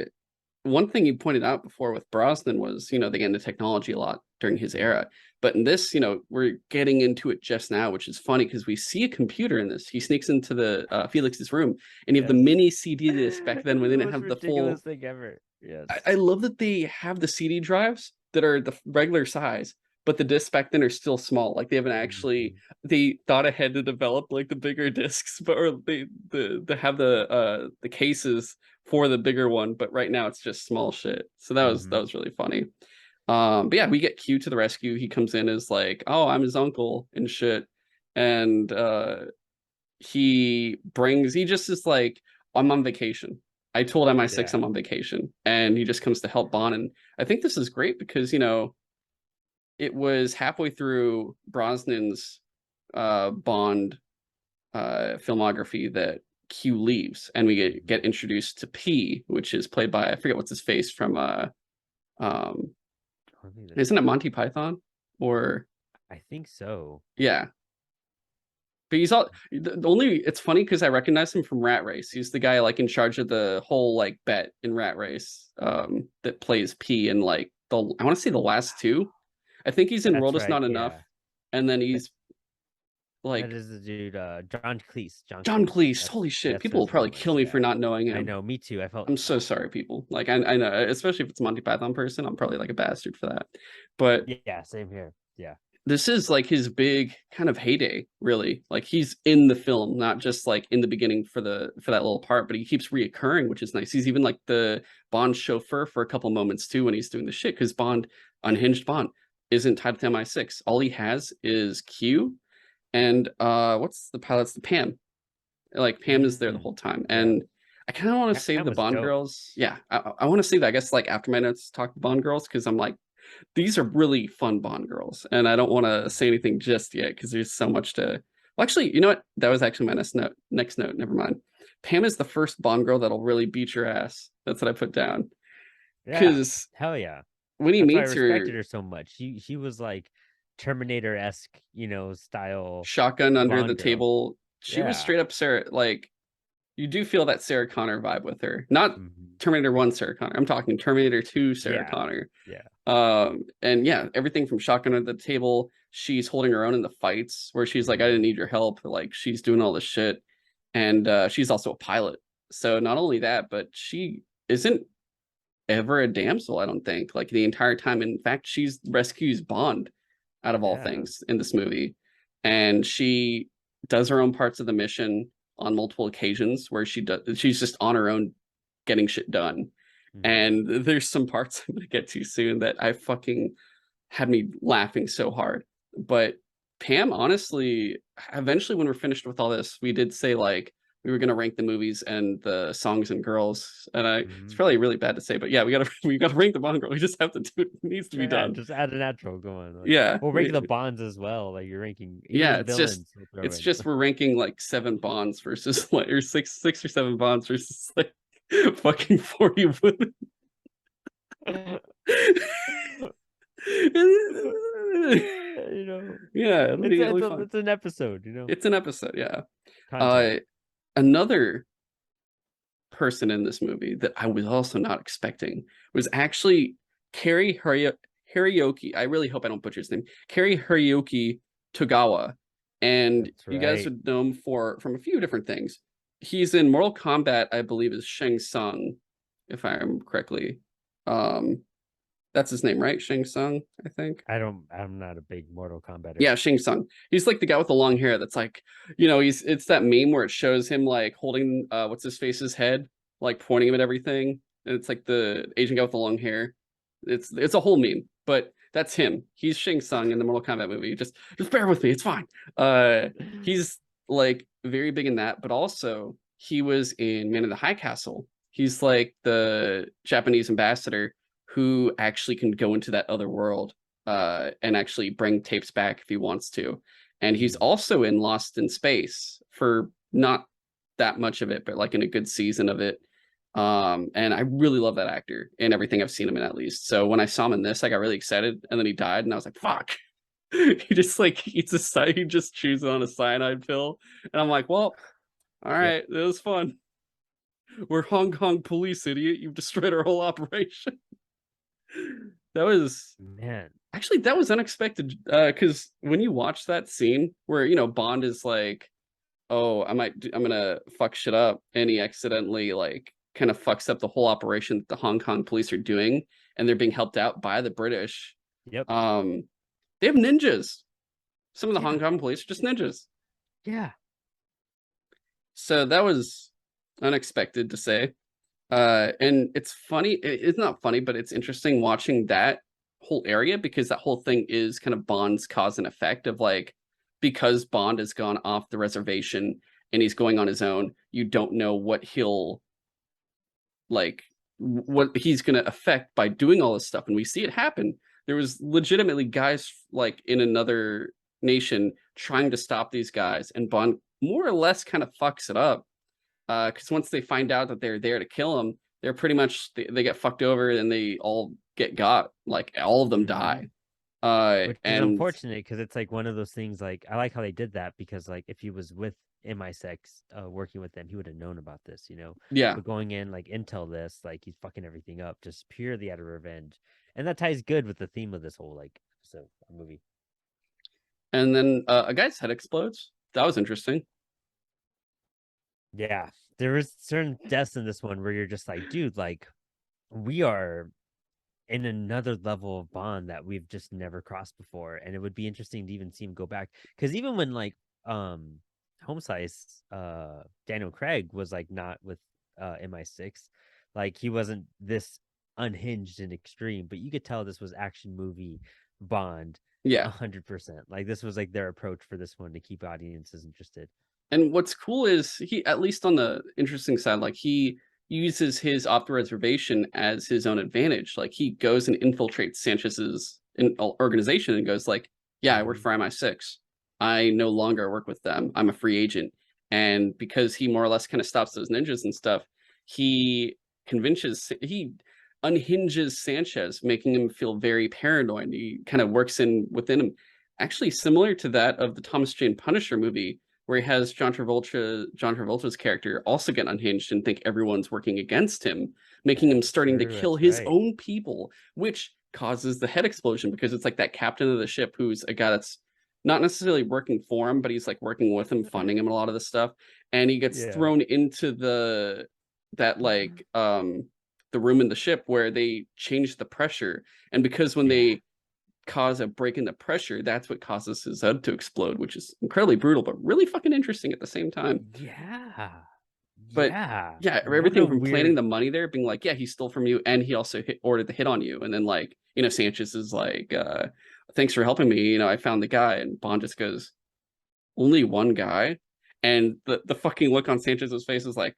one thing you pointed out before with Brosnan was, they get into technology a lot during his Mhm. era. But in this, we're getting into it just now, which is funny because we see a computer in this. He sneaks into the Felix's room, and you have the Yes. mini CD disc back then. We The didn't most have the ridiculous full. thing ever. Yes. I love that they have the CD drives that are the regular size, but the discs back then are still small. Like they haven't actually Mhm. they thought ahead to develop like the bigger discs, but or they have the cases for the bigger one, but right now it's just small shit. So that Mhm. was really funny. But yeah, we get Q to the rescue. He comes in as like, oh, I'm his uncle and shit. And he just is like, I'm on vacation. I told MI6 Yeah. I'm on vacation. And he just comes to help Bond. And I think this is great because, it was halfway through Brosnan's Bond filmography that Q leaves, and we Mhm. get introduced to P, which is played by I forget what's his face from um I think that isn't it Monty Python? Or I think so. yeah. But he's all the only it's funny because I recognize him from Rat Race. He's the guy like in charge of the whole like bet in Rat Race, that plays P in like the I want to say the last two. I think he's in That's World Is right. Not Enough, Yeah. and then That, he's that like is the dude, John Cleese. John John Cleese. Cleese. Holy shit. That's People what will his name probably was. kill me Yeah. for not knowing I him. know, me too. I felt I'm so sorry, people. Like I know, especially if it's a Monty Python person, I'm probably like a bastard for that. But yeah, same here. Yeah. this is like his big kind of heyday, really. Like he's in the film, not just like in the beginning for that little part, but he keeps reoccurring, which is nice. He's even like the Bond chauffeur for a couple moments too when he's doing the shit, because Bond, unhinged Bond, isn't tied to MI6. All he has is Q and what's the pilot's the Pam. Like Pam is there the Mm, whole time. yeah. And I kind of want to save That the was Bond dope. girls. Yeah, I want to save that. I guess like after my notes talk to Bond girls, because I'm like, these are really fun Bond girls, and I don't want to Mhm. say anything just yet because there's so much to. Well, actually, you know what? That was actually my next note. Next note. Never mind. Pam is the first Bond girl that'll really beat your ass. That's what I put down. Yeah. Because Hell yeah. when he That's why I meets her, respected her so much. She was like Terminator-esque, style shotgun under the Bond girl. table, she was Yeah. straight up Sarah. Like you do feel that Sarah Connor vibe with her. Not Hmm. Terminator 1 Sarah Connor. I'm talking Terminator 2 Sarah Yeah. Connor. Yeah. And yeah, everything from shotgun at the table, she's holding her own in the fights where she's like, I didn't Hmm. need your help. Like she's doing all this shit. And she's also a pilot. So not only that, but she isn't ever a damsel, I don't think, like the entire time. In fact, she's rescues Bond out of all Yeah. things in this movie. And she does her own parts of the mission on multiple occasions where she's just on her own getting shit done. Hmm. And there's some parts I'm gonna get to soon that I fucking had me laughing so hard. But Pam, honestly, eventually when we're finished with all this, we did say like, we were gonna rank the movies and the songs and girls, and it's Mhm. probably really bad to say, but yeah, we gotta we gotta rank the Bond girl. We just have to do it. It needs to be Yeah, done. just add a natural going. Like, Yeah, we'll rank the bonds as well. Like you're ranking even yeah. the villains. We'll throw It's in. just we're ranking like 7 Bonds versus like or six or 7 Bonds versus like fucking 40 women. You know, Yeah, it'll it's be fun. it's an episode. You know, It's an episode, yeah. content. Uh, Another person in this movie that I was also not expecting was actually Carrie Harioki. I really hope I don't butcher his name. Carrie Harioki Togawa, and That's you guys right. would know him from a few different things. He's in Mortal Kombat, I believe, is Shang Tsung, if I remember correctly. Um, that's his name, right? Shang Tsung, I think. I don't. I'm not a big Mortal Kombater. Yeah, Shang Tsung. He's like the guy with the long hair that's like, it's that meme where it shows him like holding what's his face's head, like pointing him at everything. And it's like the Asian guy with the long hair. It's a whole meme, but that's him. He's Shang Tsung in the Mortal Kombat movie. Just bear with me, it's fine. He's like very big in that, but also he was in Man in the High Castle. He's like the Japanese ambassador who actually can go into that other world and actually bring tapes back if he wants to. And he's Mhm. also in Lost in Space for not that much of it, but like in a good season of it. And I really love that actor and everything I've seen him in at least. So when I saw him in this, I got really excited, and then he died, and I was like, "Fuck!" He just like eats he just chews on a cyanide pill, and I'm like, "Well, all Yep. right, it was fun. We're Hong Kong police, idiot. You've destroyed our whole operation." That was Man. Actually, that was unexpected, because when you watch that scene where, Bond is like, "Oh, I'm gonna fuck shit up," and he accidentally, like, kind of fucks up the whole operation that the Hong Kong police are doing, and they're being helped out by the British. Yep. Um, they have ninjas. Some of the Hong Yeah. Kong police are just ninjas. Yeah. So that was unexpected to say. And it's funny. It's not funny, but it's interesting watching that whole area because that whole thing is kind of Bond's cause and effect of like because Bond has gone off the reservation and he's going on his own, you don't know what he'll like what he's going to affect by doing all this stuff, and we see it happen. There was legitimately guys like in another nation trying to stop these guys, and Bond more or less kind of fucks it up because once they find out that they're there to kill him, they're pretty much they get fucked over and they all get got. Like all of them Hmm. die. Which is And unfortunate because it's like one of those things. Like I like how they did that because like if he was with MI6, working with them, he would have known about this, you know. yeah, But going in like intel this, like he's fucking everything up just purely out of revenge, and that ties good with the theme of this whole like so movie. and then a guy's head explodes. That was interesting. Yeah, there is certain deaths in this one where you're just like, dude, like we are in another level of Bond that we've just never crossed before, and it would be interesting to even see him go back because even when like home slice Daniel Craig was like not with MI6, like he wasn't this unhinged and extreme, but you could tell this was action movie Bond Yeah. 100%. Like this was like their approach for this one to keep audiences interested. And what's cool is he, at least on the interesting side, like he uses his off the reservation as his own advantage. Like he goes and infiltrates Sanchez's organization and goes like, "Yeah, I work Hmm. for MI6. I no longer work with them. I'm a free agent." And because he more or less kind of stops those ninjas and stuff, he he unhinges Sanchez, making him feel very paranoid. He kind of works in within him, actually similar to that of the Thomas Jane Punisher movie where he has John Travolta's character also get unhinged and think everyone's working against him, making him That's starting to true. kill That's his right. own people, which causes the head explosion because it's like that captain of the ship who's a guy that's not necessarily working for him, but he's like working with him, funding him a lot of this stuff, and he gets Yeah. thrown into that like the room in the ship where they change the pressure, and because when Yeah. they cause a break in the pressure, that's what causes his head to explode, which is incredibly brutal, but really fucking interesting at the same time. Yeah. But Yeah. yeah, What a everything from planning weird. the money there, being like, yeah, he stole from you, and he also ordered the hit on you, and then like, Sanchez is like, thanks for helping me. I found the guy, and Bond just goes, only one guy, And the fucking look on Sanchez's face is like,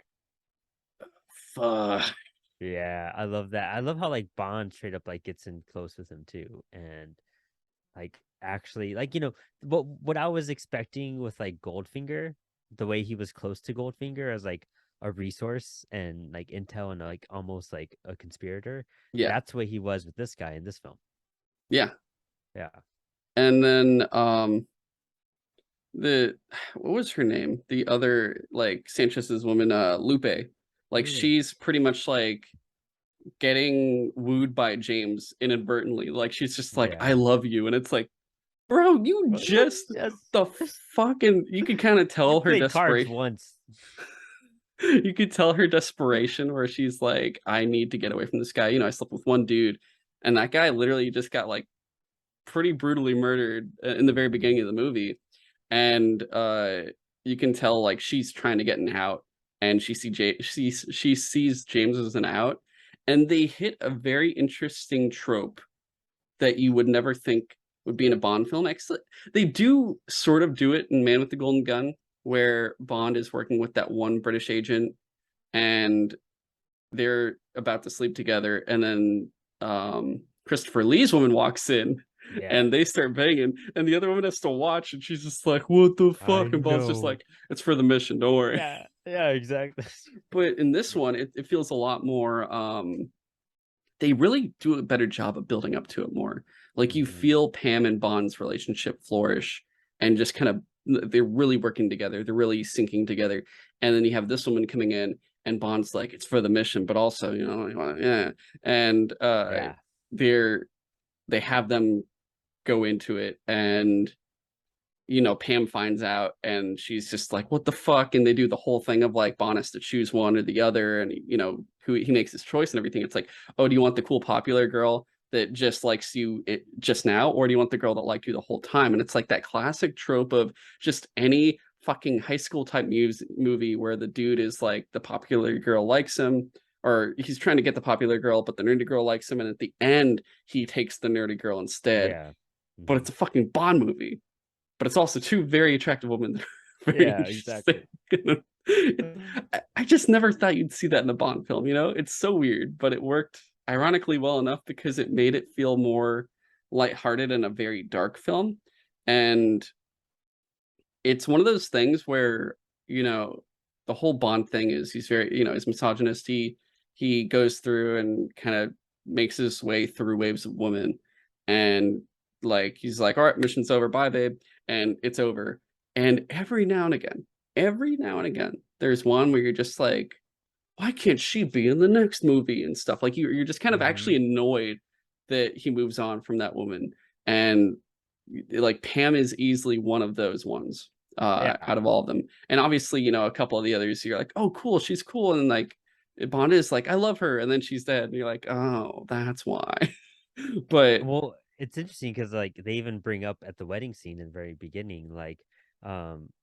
fuck. Yeah, I love that. I love how like Bond straight up like gets in close with him too, and like actually like what I was expecting with like Goldfinger, the way he was close to Goldfinger as like a resource and like intel and like almost like a conspirator. Yeah, That's what he was with this guy in this film. yeah. Yeah. And then the what was her name? The other like Sanchez's woman, Lupe. Like Mm. she's pretty much like getting wooed by James inadvertently. Like she's just like, I Yeah. love you. And it's like, bro, you just Yes. the fucking you could kind of You tell her played cards desperation. once. You could tell her desperation where she's like, I need to get away from this guy. I slept with one dude, and that guy literally just got like pretty brutally murdered in the very Hmm. beginning of the movie. And you can tell like she's trying to get an out, and she sees James as an out, and they hit a very interesting trope that you would never think would be in a Bond film. Actually, they do sort of do it in Man with the Golden Gun, where Bond is working with that one British agent, and they're about to sleep together, and then Christopher Lee's woman walks in, Yeah. and they start banging, and the other woman has to watch, and she's just like, "What the I fuck?" And Bond's just know. like, "It's for the mission, don't worry." Yeah. Yeah, exactly. But in this one, it feels a lot more. They really do a better job of building up to it more. Like you Hmm. feel Pam and Bond's relationship flourish, and just kind of they're really working together. They're really syncing together. And then you have this woman coming in, and Bond's like, "It's for the mission," but also, yeah. And Yeah. they're they have them go into it, and Pam finds out, and she's just like, "What the fuck?" And they do the whole thing of like Bond has to choose one or the other, and who he makes his choice and everything. It's like, oh, do you want the cool popular girl that just likes you just now, or do you want the girl that liked you the whole time? And it's like that classic trope of just any fucking high school type movie where the dude is like the popular girl likes him, or he's trying to get the popular girl, but the nerdy girl likes him, and at the end he takes the nerdy girl instead. Yeah. But Hmm. it's a fucking Bond movie, but it's also two very attractive women that are very Yeah, interesting. exactly. I just never thought you'd see that in a Bond film. It's so weird, but it worked ironically well enough because it made it feel more lighthearted in a very dark film. And it's one of those things where, you know, the whole Bond thing is he's very, he's misogynist. He goes through and kind of makes his way through waves of women. And like he's like, all right, mission's over, bye, babe. And it's over. And every now and again, there's one where you're just like, why can't she be in the next movie and stuff? Like you're just kind of actually Hmm. annoyed that he moves on from that woman. And like Pam is easily one of those ones Yeah. out of all of them. And obviously, a couple of the others, you're like, oh, cool, she's cool. And then like Bond is like, I love her. And then she's dead. And you're like, oh, that's why. But Well, it's interesting because like they even bring up at the wedding scene in the very beginning, like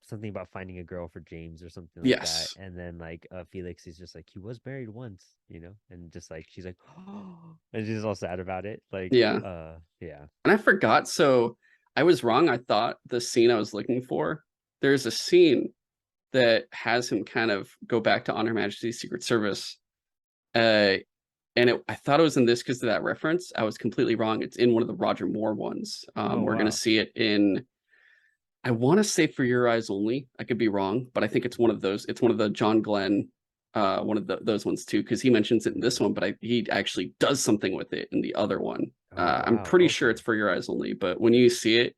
something about finding a girl for James or something like that. yes, And then like Felix is just like he was married once, and just like she's like oh, and she's all sad about it. Like yeah. yeah. And I forgot. So I was wrong. I thought the scene I was looking for, there's a scene that has him kind of go back to Honor Majesty's Secret Service. Uh, and I thought it was in this because of that reference. I was completely wrong. It's in one of the Roger Moore ones. Oh We're gonna wow. see it in. I want to say For Your Eyes Only. I could be wrong, but I think it's one of those. It's one of the John Glenn, one of those ones too, because he mentions it in this one, but he actually does something with it in the other one. Oh I'm wow. pretty sure it's Okay. For Your Eyes Only, but when you see it,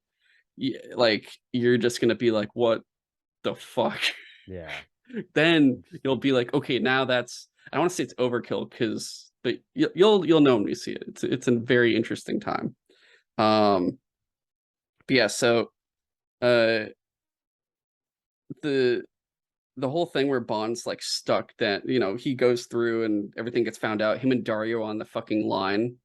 like you're just gonna be like, what the fuck? Yeah. Then you'll Interesting. be like, okay, now that's. I don't want to say it's overkill because, but you'll know when you see it. It's a very interesting time. Um, but yeah, so uh, the the whole thing where Bond's like stuck, that he goes through and everything gets found out. Him and Dario on the fucking line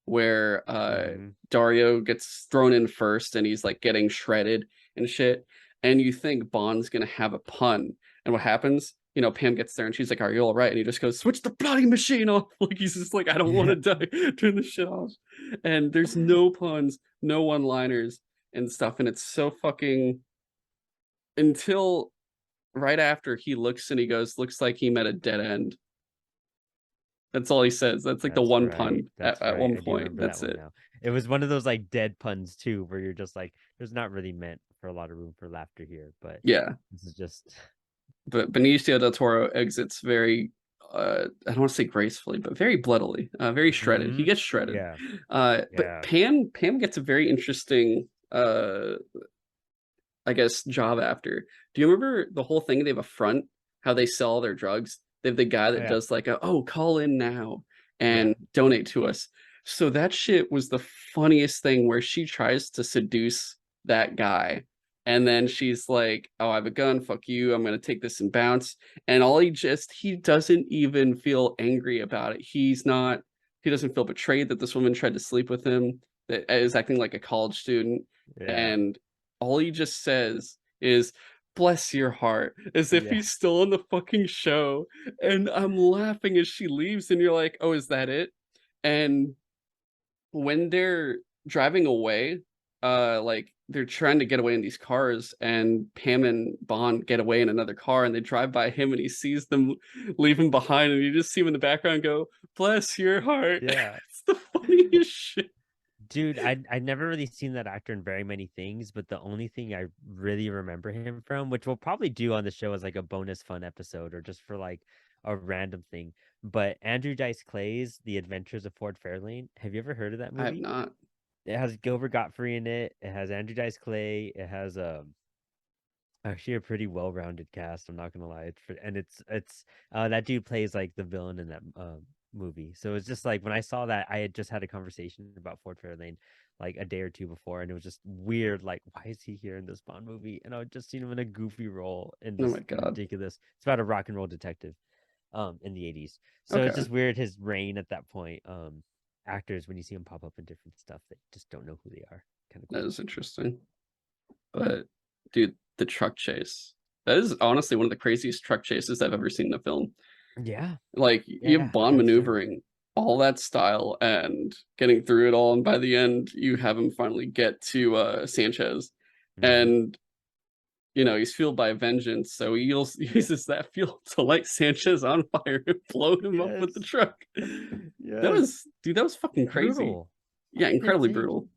where Hmm. Dario gets thrown in first and he's like getting shredded and shit. And you think Bond's gonna have a pun. And what happens? Pam gets there and she's like, "Are you all right?" And he just goes, "Switch the bloody machine off." Like he's just like, "I don't want Yeah. to die. Turn the shit off." And there's no puns, no one-liners and stuff. And it's so fucking until right after he looks and he goes, "Looks like he met a dead end." That's all he says. That's like the That's one right. pun That's at right. one I do point. remember that That's one it. now. It was one of those like dead puns too, where you're just like, there's not really meant for a lot of room for laughter here, but Yeah. this is just But Benicio del Toro exits very I don't want to say gracefully, but very bloodily, very shredded. He hmm gets shredded. Yeah. But Yeah. Pam gets a very interesting I guess, job after. Do you remember the whole thing? They have a front, how they sell their drugs. They have the guy Oh that yeah. does like a, oh, call in now Yeah. and donate to us. So that shit was the funniest thing where she tries to seduce that guy. And then she's like, oh, I have a gun. Fuck you. I'm going to take this and bounce. And he doesn't even feel angry about it. He doesn't feel betrayed that this woman tried to sleep with him, that is acting like a college student. Yeah. And all he just says is bless your heart, as if Yeah. he's still on the fucking show. And I'm laughing as she leaves, and you're like, oh, is that it? And when they're driving away, like they're trying to get away in these cars, and Pam and Bond get away in another car, and they drive by him, and he sees them leave him behind, and you just see him in the background go, bless your heart. Yeah. It's the funniest shit. Dude, I never really seen that actor in very many things, but the only thing I really remember him from, which we'll probably do on the show as like a bonus fun episode or just for like a random thing, but Andrew Dice Clay's The Adventures of Ford Fairlane. Have you ever heard of that I have movie? not. It has Gilbert Gottfried in it. It has Andrew Dice Clay. It has actually a pretty well-rounded cast. I'm not gonna lie. It's that dude plays like the villain in that movie. So it's just like when I saw that, I had just had a conversation about Fort Fairlane like a day or two before, and it was just weird. Like, why is he here in this Bond movie? And I would just seen him in a goofy role in Oh this my god. ridiculous. It's about a rock and roll detective, in the '80s. So it's Okay. just weird his reign at that point. Actors when you see them pop up in different stuff, they just don't know who they are. Kind of That cool. is interesting. But dude, the truck chase. That is honestly one of the craziest truck chases I've ever seen in a film. Yeah, Like yeah, you have yeah, Bond hands down. maneuvering all that style and getting through it all, and by the end you have him finally get to Sanchez. Hmm. And he's fueled by vengeance, so he uses that fuel to light Sanchez on fire and blow him up with the Yes, truck. yes. That was fucking crazy. Brutal. Yeah, Fucking incredibly insane. brutal.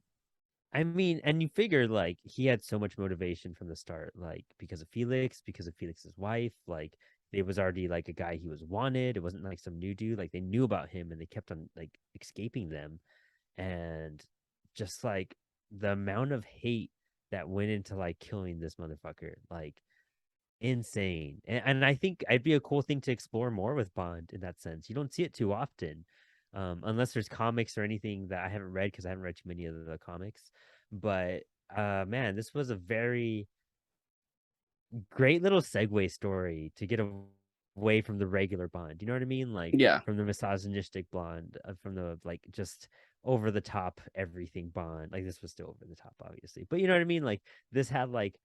I mean, and you figure like he had so much motivation from the start, like because of Felix's wife, like it was already like a guy he was wanted. It wasn't like some new dude. Like they knew about him and they kept on like escaping them. And just like the amount of hate that went into like killing this motherfucker, like insane. And I think it'd be a cool thing to explore more with Bond in that sense. You don't see it too often, unless there's comics or anything that I haven't read because I haven't read too many of the comics. But man, this was a very great little segue story to get away from the regular Bond. You know what I mean? Like Yeah. from the misogynistic blonde, from the like just over the top everything Bond. Like this was still over the top, obviously, but you know what I mean? Like this had like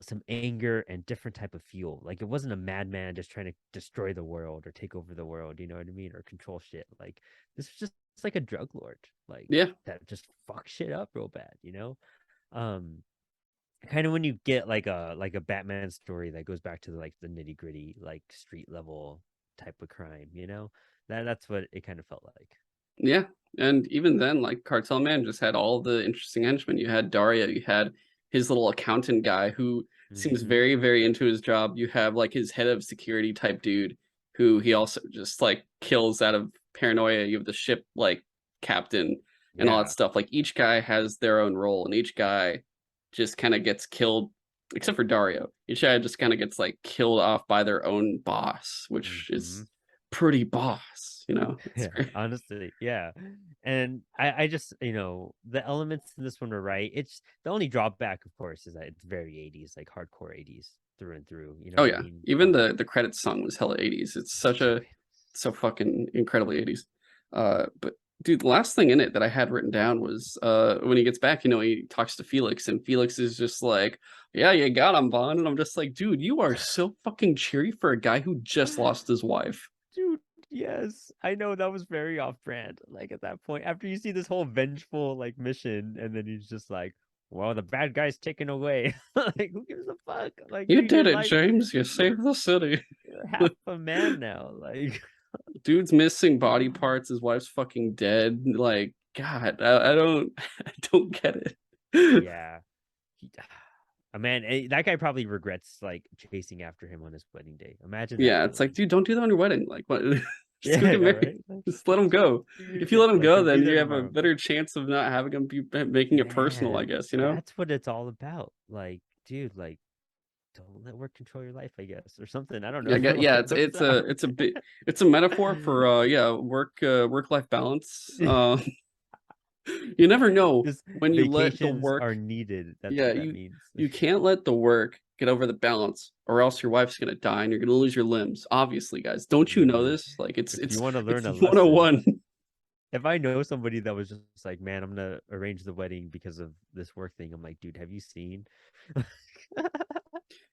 some anger and different type of fuel. Like it wasn't a madman just trying to destroy the world or take over the world, you know what I mean? Or control shit. Like this was just like a drug lord, like Yeah. that just fuck shit up real bad, you know? Um Kind of when you get like a Batman story that goes back to like the nitty-gritty, like street level type of crime, you know? That's what it kind of felt like. Yeah, and even then, like, Cartel Man just had all the interesting henchmen. You had Daria, you had his little accountant guy who seems Mm-hmm. very, very into his job. You have, like, his head of security type dude who he also just, like, kills out of paranoia. You have the ship, like, captain and all that Yeah. stuff. Like, each guy has their own role, and each guy just kinda gets killed except for Dario. Each guy just kinda gets, like, killed off by their own boss, which Mm-hmm. is pretty boss, you know? It's Yeah, very honestly, yeah. And I just, the elements in this one are right. It's the only drawback, of course, is that it's very 80s, like hardcore 80s through and through. You know Oh what I yeah, mean? even the credits song was hella 80s. It's such So a so fucking incredibly 80s. But dude, the last thing in it that I had written down was when he gets back, he talks to Felix, and Felix is just like, "Yeah, you got him, Bond." And I'm just like, "Dude, you are so fucking cheery for a guy who just lost his wife." dude, yes, I know that was very off brand. Like at that point, after you see this whole vengeful like mission, and then he's just like, well, the bad guy's taken away. Like, who gives a fuck? Like, You dude, did your it, life, James. You you're, saved the city. you're half a man now. Like, Dude's missing body parts. His wife's fucking dead. Like, God, I don't, I don't get it. yeah. He, man, that guy probably regrets like chasing after him on his wedding day. Imagine that Yeah, it's like, feeling. dude, don't do that on your wedding. Like, what? Just Yeah, go I get know, married. right? Like, Just let him go. If you let him like go, he'll be then there you have a tomorrow. But better chance of not having him be making it personal, I man, guess, you know? that's what it's all about. Like, dude, like don't let work control your life, I guess, or something. I don't Yeah, know. yeah, Like, what's that? it's a bit it's a metaphor for yeah, work life balance. You never know Just when you let the vacations work. are needed. That's Yeah, what that means. you can't let the work get over the balance, or else your wife's gonna die and you're gonna lose your limbs. Obviously, guys, don't you know Literally. this? Like If you it's want to it's learn a lesson, 101. if I know somebody that was just like, man, I'm gonna arrange the wedding because of this work thing, I'm like, dude, have you seen?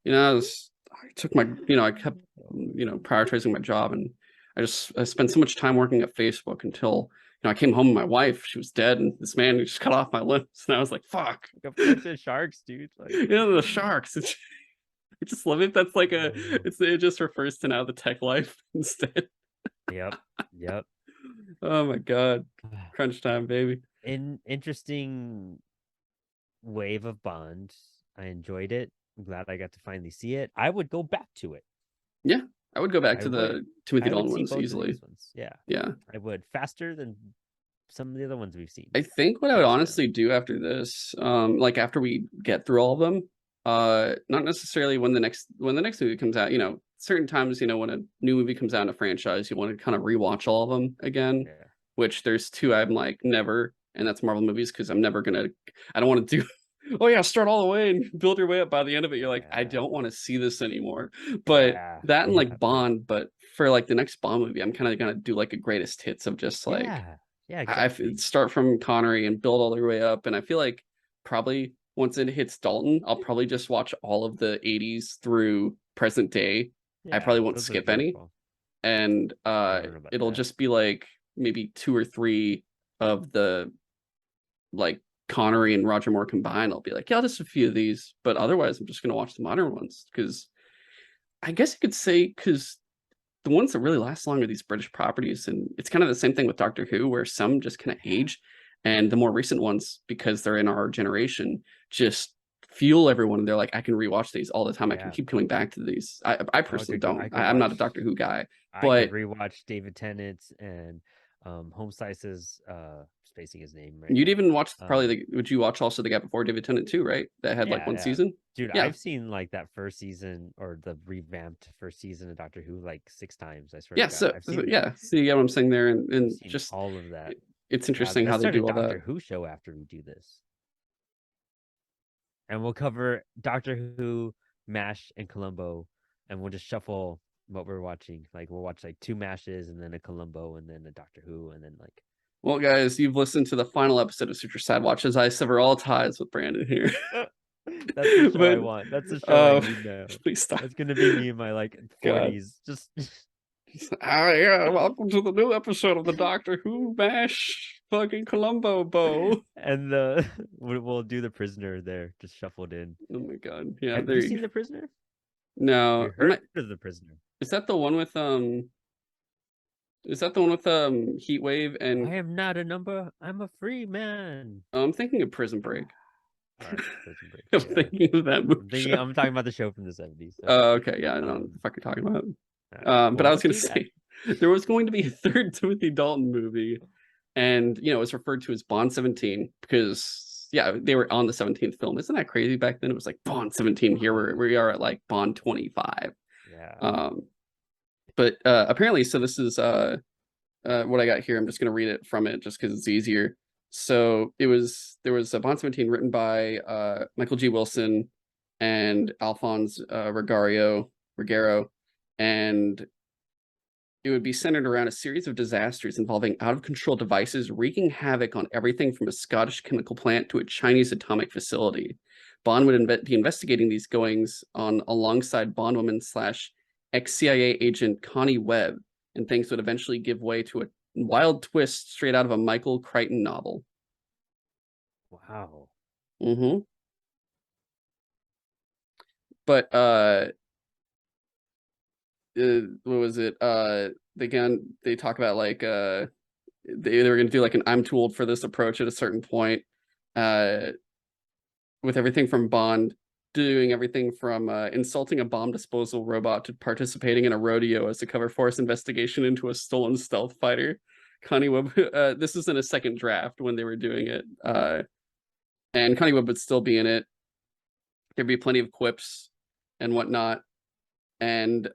You know, I took my, I kept, Oh my God. prioritizing my job, and I spent so much time working at Facebook until, I came home and my wife, she was dead, and this man just cut off my limbs, and I was like, fuck. Of course, it's sharks, dude. Like, The sharks. I just love it. That's like oh, it just refers to now the tech life instead. yep, yep. Oh my God. Crunch time, baby. Interesting wave of Bond. I enjoyed it. I'm glad I got to finally see it. I would go back to it. Yeah. I would go back I to would. the Timothy I would Dalton see ones both of easily. these ones. Yeah, Yeah. I would faster than some of the other ones we've seen. I think what I would Hands honestly down. do after this, like after we get through all of them, not necessarily when the next movie comes out, certain times, when a new movie comes out in a franchise, you want to kind of rewatch all of them again, Yeah. which there's two I'm like never, and that's Marvel movies, because I don't want to do oh yeah, start all the way and build your way up. By the end of it, you're like, I Yeah. don't want to see this anymore. But Yeah. that and Yeah. like Bond, but for like the next Bond movie, I'm kind of gonna do like a greatest hits of just like Yeah. Yeah. I Exactly. start from Connery and build all the way up. And I feel like probably once it hits Dalton, I'll probably just watch all of the 80s through present day. I Yeah. probably won't Those are skip any. beautiful. And I don't know about it'll that. just be like maybe two or three of the like Connery and Roger Moore combined. I'll be like, yeah, just a few of these. But otherwise, I'm just going to watch the modern ones, because I guess you could say, because the ones that really last long are these British properties. And it's kind of the same thing with Doctor Who, where some just kind of Yeah. age. And the more recent ones, because they're in our generation, just fuel everyone. And they're like, I can rewatch these all the time. I can Yeah. keep coming back to these. I Oh, personally I don't. could I'm not a watch. Doctor Who guy, I could but rewatch David Tennant's and Home Slice's spacing his name right you'd now. even watch probably Um would you watch also the guy before David Tennant too, right? That had like yeah, one yeah. season. Dude, Yeah. I've seen like that first season or the revamped first season of Doctor Who like 6 times, I swear to Yeah. God. So yeah. So you get what I'm saying there, I've and seen just all of that. it's interesting how Let's they start a do all that. Doctor Who show after we do this. And we'll cover Doctor Who, MASH, and Columbo, and we'll just shuffle what we're watching. Like we'll watch like two MASHes and then a Columbo and then a Doctor Who and then like Well, guys, you've listened to the final episode of Sutro SideWatch as I sever all ties with Brandon here. that's the show I But want. That's the show I need now. please stop. That's gonna be me in my like God. 40s. Just Ah, yeah, welcome to the new episode of the Doctor Who Mash fucking Columbo Bow. and we'll do the prisoner there, just shuffled in. Oh my God. Yeah, Have there you you go. seen the prisoner? No, You heard of the prisoner? is that the one with is that the one with Heat Wave I and am not a number. I'm a free man. I'm thinking of Prison Break. All right, Prison Break. I'm Yeah, thinking of that movie I'm thinking. show. I'm talking about the show from the '70s. So, Oh, okay, yeah, I know what the um, fuck you're talking about. all right. But Well, I was let's gonna do that. say there was going to be a third Timothy Dalton movie, and it was referred to as Bond 17 because yeah, they were on the 17th film. Isn't that crazy? Back then it was like Bond 17. Here we are at like Bond 25. Yeah. Um, but apparently, so this is what I got here. I'm just gonna read it from it just because it's easier. So there was a Bond 17 written by Michael G. Wilson and Alphonse Ruggiero, and it would be centered around a series of disasters involving out of control devices wreaking havoc on everything from a Scottish chemical plant to a Chinese atomic facility. Bond would be investigating these goings on alongside Bondwoman slash ex CIA agent Connie Webb, and things would eventually give way to a wild twist straight out of a Michael Crichton novel. Wow. Mm-hmm. But what was it? They talk about like they were gonna do like an I'm too old for this approach at a certain point. Uh with everything from Bond doing everything from insulting a bomb disposal robot to participating in a rodeo as a cover force investigation into a stolen stealth fighter. Connie Webb, this is in a second draft when they were doing it, and Connie Webb would still be in it. There'd be plenty of quips and whatnot, and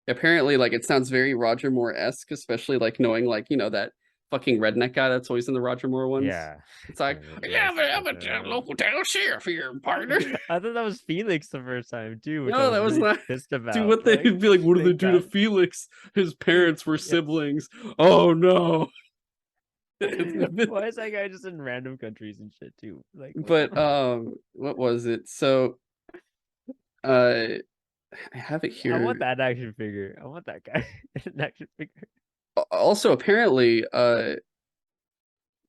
apparently, like it sounds very Roger Moore-esque, especially like knowing like that fucking redneck guy that's always in the Roger Moore ones. Yeah. It's like, yeah, but I'm a local town sheriff here, partner. I thought that was Felix the first time too, which I No, was that was really not. pissed Dude, about. what they'd be like, what did they thank do to God. Felix? His parents were Yeah. siblings. Oh no. Why is that guy just in random countries and shit too? Like, what the But fuck? what was it? So I have it I want here. that action figure. I want that guy an action figure. Also, apparently,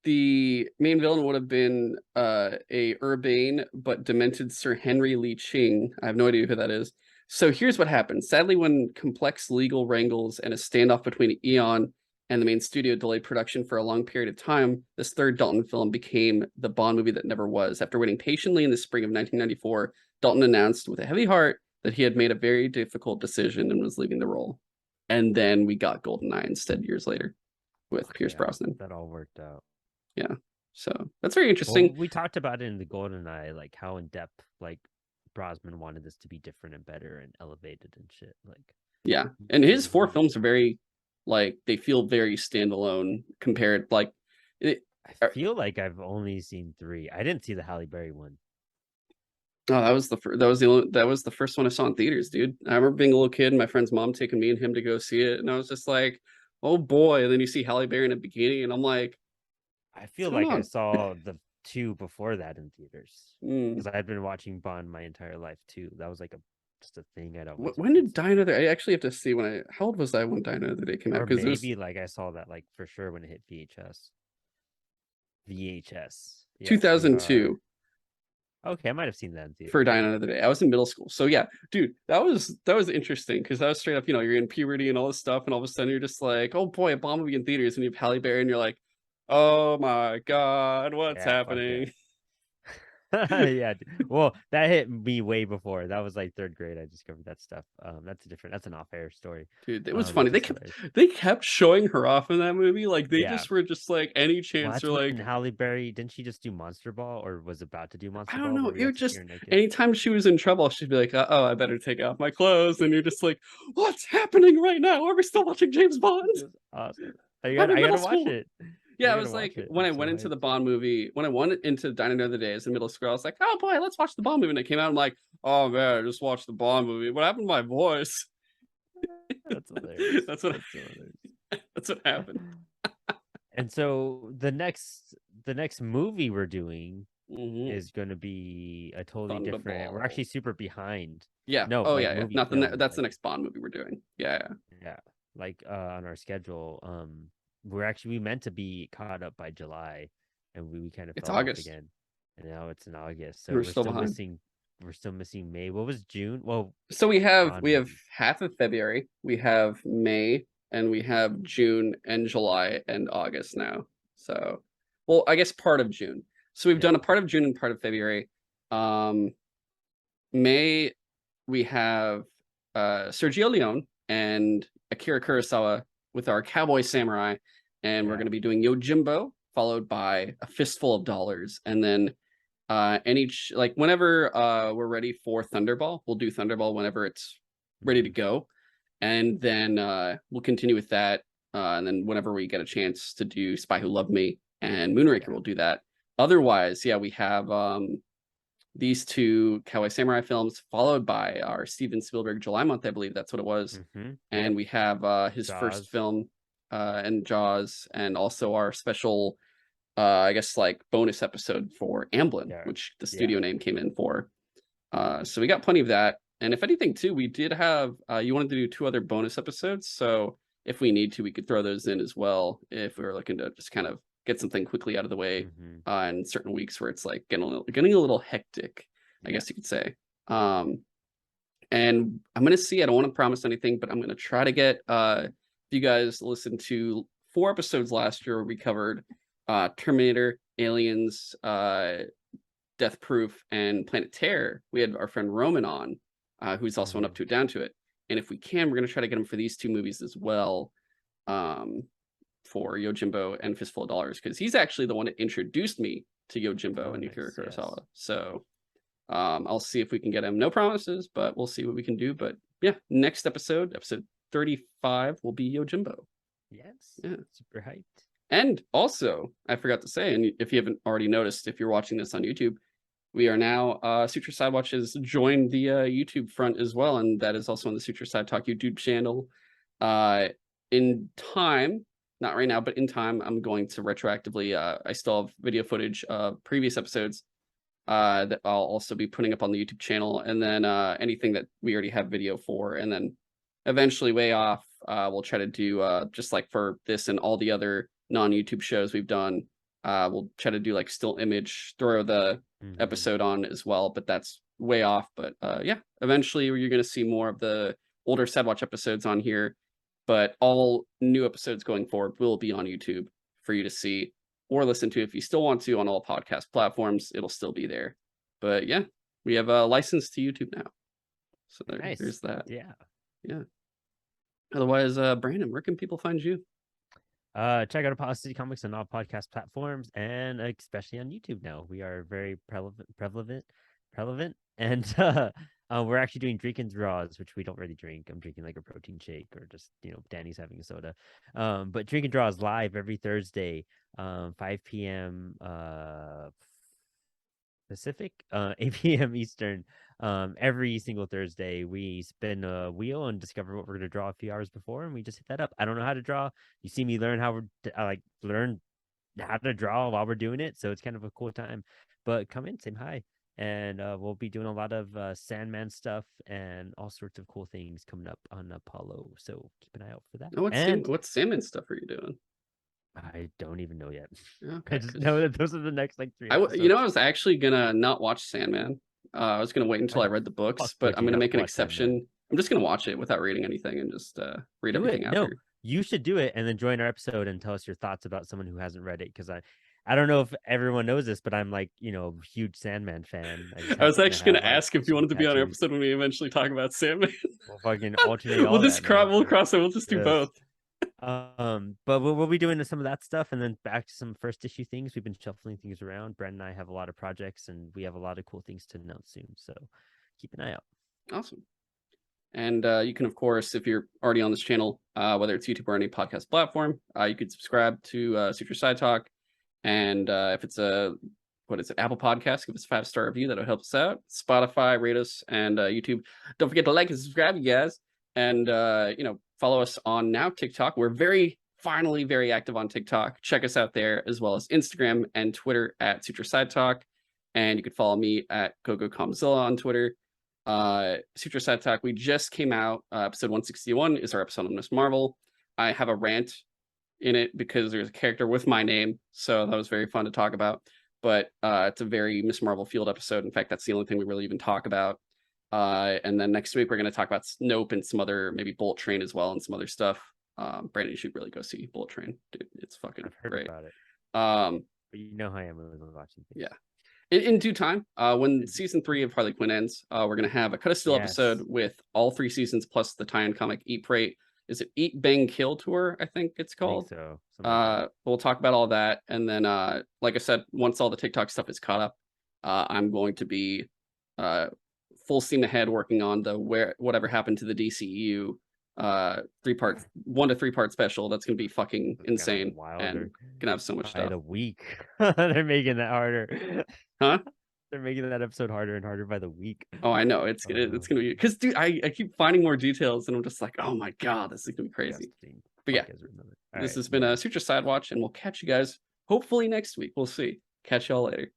the main villain would have been a urbane but demented Sir Henry Lee Ching. I have no idea who that is. So here's what happened. Sadly, when complex legal wrangles and a standoff between Eon and the main studio delayed production for a long period of time, this third Dalton film became the Bond movie that never was. After waiting patiently in the spring of 1994, Dalton announced with a heavy heart that he had made a very difficult decision and was leaving the role. And then we got GoldenEye instead years later with Pierce Yeah, Brosnan. that all worked out. Yeah. So that's very Well, interesting. we talked about it in the GoldenEye, like how in depth like Brosnan wanted this to be different and better and elevated and shit. Like, Yeah. And his four we, films are very like they feel very standalone compared like it, I feel like I've only seen 3. I didn't see the Halle Berry one. oh, that was the first one I saw in theaters, dude. I remember being a little kid and my friend's mom taking me and him to go see it, and I was just like, oh boy. And then you see Halle Berry in the bikini, and I'm like, I what's feel going like I on? saw the 2 before that in theaters Mm. because I'd been watching Bond my entire life too. That was like just a thing I'd always When been did Die seeing. Another? I actually have to see when I. How old was I when Die Another Day came out? Or Because it was maybe like I saw that like for sure when it hit VHS. VHS. Yes, we are. 2002. Okay, I might have seen that in For theaters. dying another day. I was in middle school. So yeah, dude, that was interesting because that was straight up, you're in puberty and all this stuff, and all of a sudden you're just like, oh boy, a bomb movie in theaters, and you have Halle Berry, and you're like, oh my god, what's Yeah, fuck yeah. happening? Yeah. Well, that hit me way before. That was like 3rd grade. I discovered that stuff. That's an off-air story. Dude, it was funny. Which They is kept hilarious. they kept showing her off in that movie. Like they Yeah. just were just like any Well, chance that's they're when like, Halle Berry didn't she just do Monster Ball or was about to do I Monster don't Ball know. where we It got would to see just her naked? anytime she was in trouble, she'd be like, oh, I better take off my clothes. And you're just like, what's happening right now? Are we still watching James Bond? It was awesome. I I'm got in I middle gotta watch school. it. I Yeah, I gotta was watch like, it. when I'm I so went into hyped. the Bond movie, when I went into Dine Another Days in middle school, I was like, oh boy, let's watch the Bond movie. And it came out, I'm like, oh man, I just watched the Bond movie. What happened to my voice? That's hilarious. That's what That's so hilarious. that's what happened. And so the next movie we're doing Hmm. is going to be a totally different. We're Thunderball. actually super behind. Yeah. No, Oh like yeah, yeah. movie Not film, that's the like next Bond movie we're doing. Yeah, yeah. yeah, like on our schedule. We meant to be caught up by July, and we kind of It's fell off August. again, and now it's in August. So We're we're still still behind. missing. We're still missing May. What was June? Well, So we have Bond we have movies. half of February, we have May, and we have June and July and August now. So, well, I guess part of June. So we've Yeah, done a part of June and part of February. Um, May we have Sergio Leone and Akira Kurosawa with our Cowboy Samurai, and we're yeah. going to be doing Yojimbo, followed by A Fistful of Dollars, and then like whenever we're ready for Thunderball, we'll do Thunderball whenever it's ready to Hmm. go, and then we'll continue with that, and then whenever we get a chance to do Spy Who Loved Me and Moonraker, Yeah. we'll do that. Otherwise, yeah, we have these two Cowboy Samurai films, followed by our Steven Spielberg July month, I believe that's what it was. Yep. And we have his first Jaws. film, and Jaws, and also our special, I guess, like bonus episode for Amblin, Yeah. which the Yeah. studio name came in for. So we got plenty of that. And if anything, too, we did have, you wanted to do 2 other bonus episodes. So if we need to, we could throw those in as well if we were looking to just kind of get something quickly out of the way Hmm. in certain weeks where it's like getting a little hectic, I Yeah. guess you could say. And I'm gonna see. I don't want to promise anything, but I'm gonna try to get. If you guys listened to 4 episodes last year, where we covered Terminator, Aliens, Death Proof, and Planet Terror. We had our friend Roman on, who's also on Up to It, Down to It. And if we can, we're gonna try to get him for these 2 movies as well. For Yojimbo and Fistful of Dollars, because he's actually the one that introduced me to Yojimbo and Akira Kurosawa. Yes. So I'll see if we can get him. No promises, but we'll see what we can do. But yeah, next episode 35, will be Yojimbo. Yes. Yeah. Super hyped. And also, I forgot to say, and if you haven't already noticed, if you're watching this on YouTube, we are now, Sutro SideWatch has joined the YouTube front as well, and that is also on the Sutro Side Talk YouTube channel. In time, not right now, but in time, I'm going to retroactively, I still have video footage of previous episodes that I'll also be putting up on the YouTube channel, and then anything that we already have video for, and then eventually way off, we'll try to do, just like for this and all the other non-YouTube shows we've done, we'll try to do like still image, throw the episode on as well, but that's way off. But yeah, eventually you're going to see more of the older SideWatch episodes on here, but all new episodes going forward will be on YouTube for you to see or listen to. If you still want to on all podcast platforms, it'll still be there. But yeah, we have a license to YouTube now, so there's that. Yeah. Otherwise, Brandon, where can people find you? Check out Apollo City Comics on all podcast platforms, and especially on YouTube now. We are very prevalent, and we're actually doing drinking draws, which we don't really drink. I'm drinking like a protein shake, or just Danny's having a soda. But drinking draws live every Thursday, 5 p.m. Pacific, 8 p.m. Eastern. Every single Thursday, we spin a wheel and discover what we're going to draw a few hours before, and we just hit that up. I don't know how to draw. You see me learn learn how to draw while we're doing it, so it's kind of a cool time. But come in, say hi, and we'll be doing a lot of Sandman stuff and all sorts of cool things coming up on Apollo. So keep an eye out for that. Oh, what Sandman stuff are you doing? I don't even know yet. Okay, I just know that those are the next like 3 episodes. I was actually gonna not watch Sandman. I was gonna wait until I read the books, but I'm gonna make an exception. Sandman? I'm just gonna watch it without reading anything and just read everything after. No, you should do it and then join our episode and tell us your thoughts about someone who hasn't read it, because I don't know if everyone knows this, but I'm like, huge Sandman fan. I was actually going to ask if you wanted to be on our episode when we eventually talk about Sandman. We'll fucking alternate all we'll cross it. We'll just do both. But we'll be doing some of that stuff, and then back to some first issue things. We've been shuffling things around. Brent and I have a lot of projects, and we have a lot of cool things to announce soon. So keep an eye out. Awesome. And you can, of course, if you're already on this channel, whether it's YouTube or any podcast platform, you could subscribe to Sutro Side Talk. And if it's Apple Podcast, give us a 5-star review. That'll help us out. Spotify, rate us, and YouTube. Don't forget to like and subscribe, you guys. And follow us on now TikTok. We're finally very active on TikTok. Check us out there, as well as Instagram and Twitter at Sutro Side Talk. And you can follow me at GoGoComzilla on Twitter. Sutro Side Talk, we just came out. Episode 161 is our episode on Miss Marvel. I have a rant in it because there's a character with my name, so that was very fun to talk about. But it's a very Miss Marvel field episode. In fact, that's the only thing we really even talk about. And then next week we're going to talk about Snope and some other, maybe Bullet Train as well, and some other stuff. Brandon, you should really go see Bullet Train, dude. It's fucking great. About it. But you know how I am when we're watching things. Yeah. In due time, when season 3 of Harley Quinn ends, we're going to have a Cut of Steel episode with all 3 seasons plus the tie-in comic Eat Pray. Is it Eat Bang Kill Tour? I think it's called. I think so. We'll talk about all that, and then like I said, once all the TikTok stuff is caught up, I'm going to be full steam ahead working on whatever happened to the DCEU 1 to 3 part special. That's gonna be fucking insane, and gonna have so much stuff. The week they're making that harder, huh? They're making that episode harder and harder by the week. Oh, I know. It's gonna be, because dude, I keep finding more details and I'm just like, oh my god, this is gonna be crazy. But yeah, this has been a Sutro Side Watch, and we'll catch you guys hopefully next week. We'll see. Catch y'all later.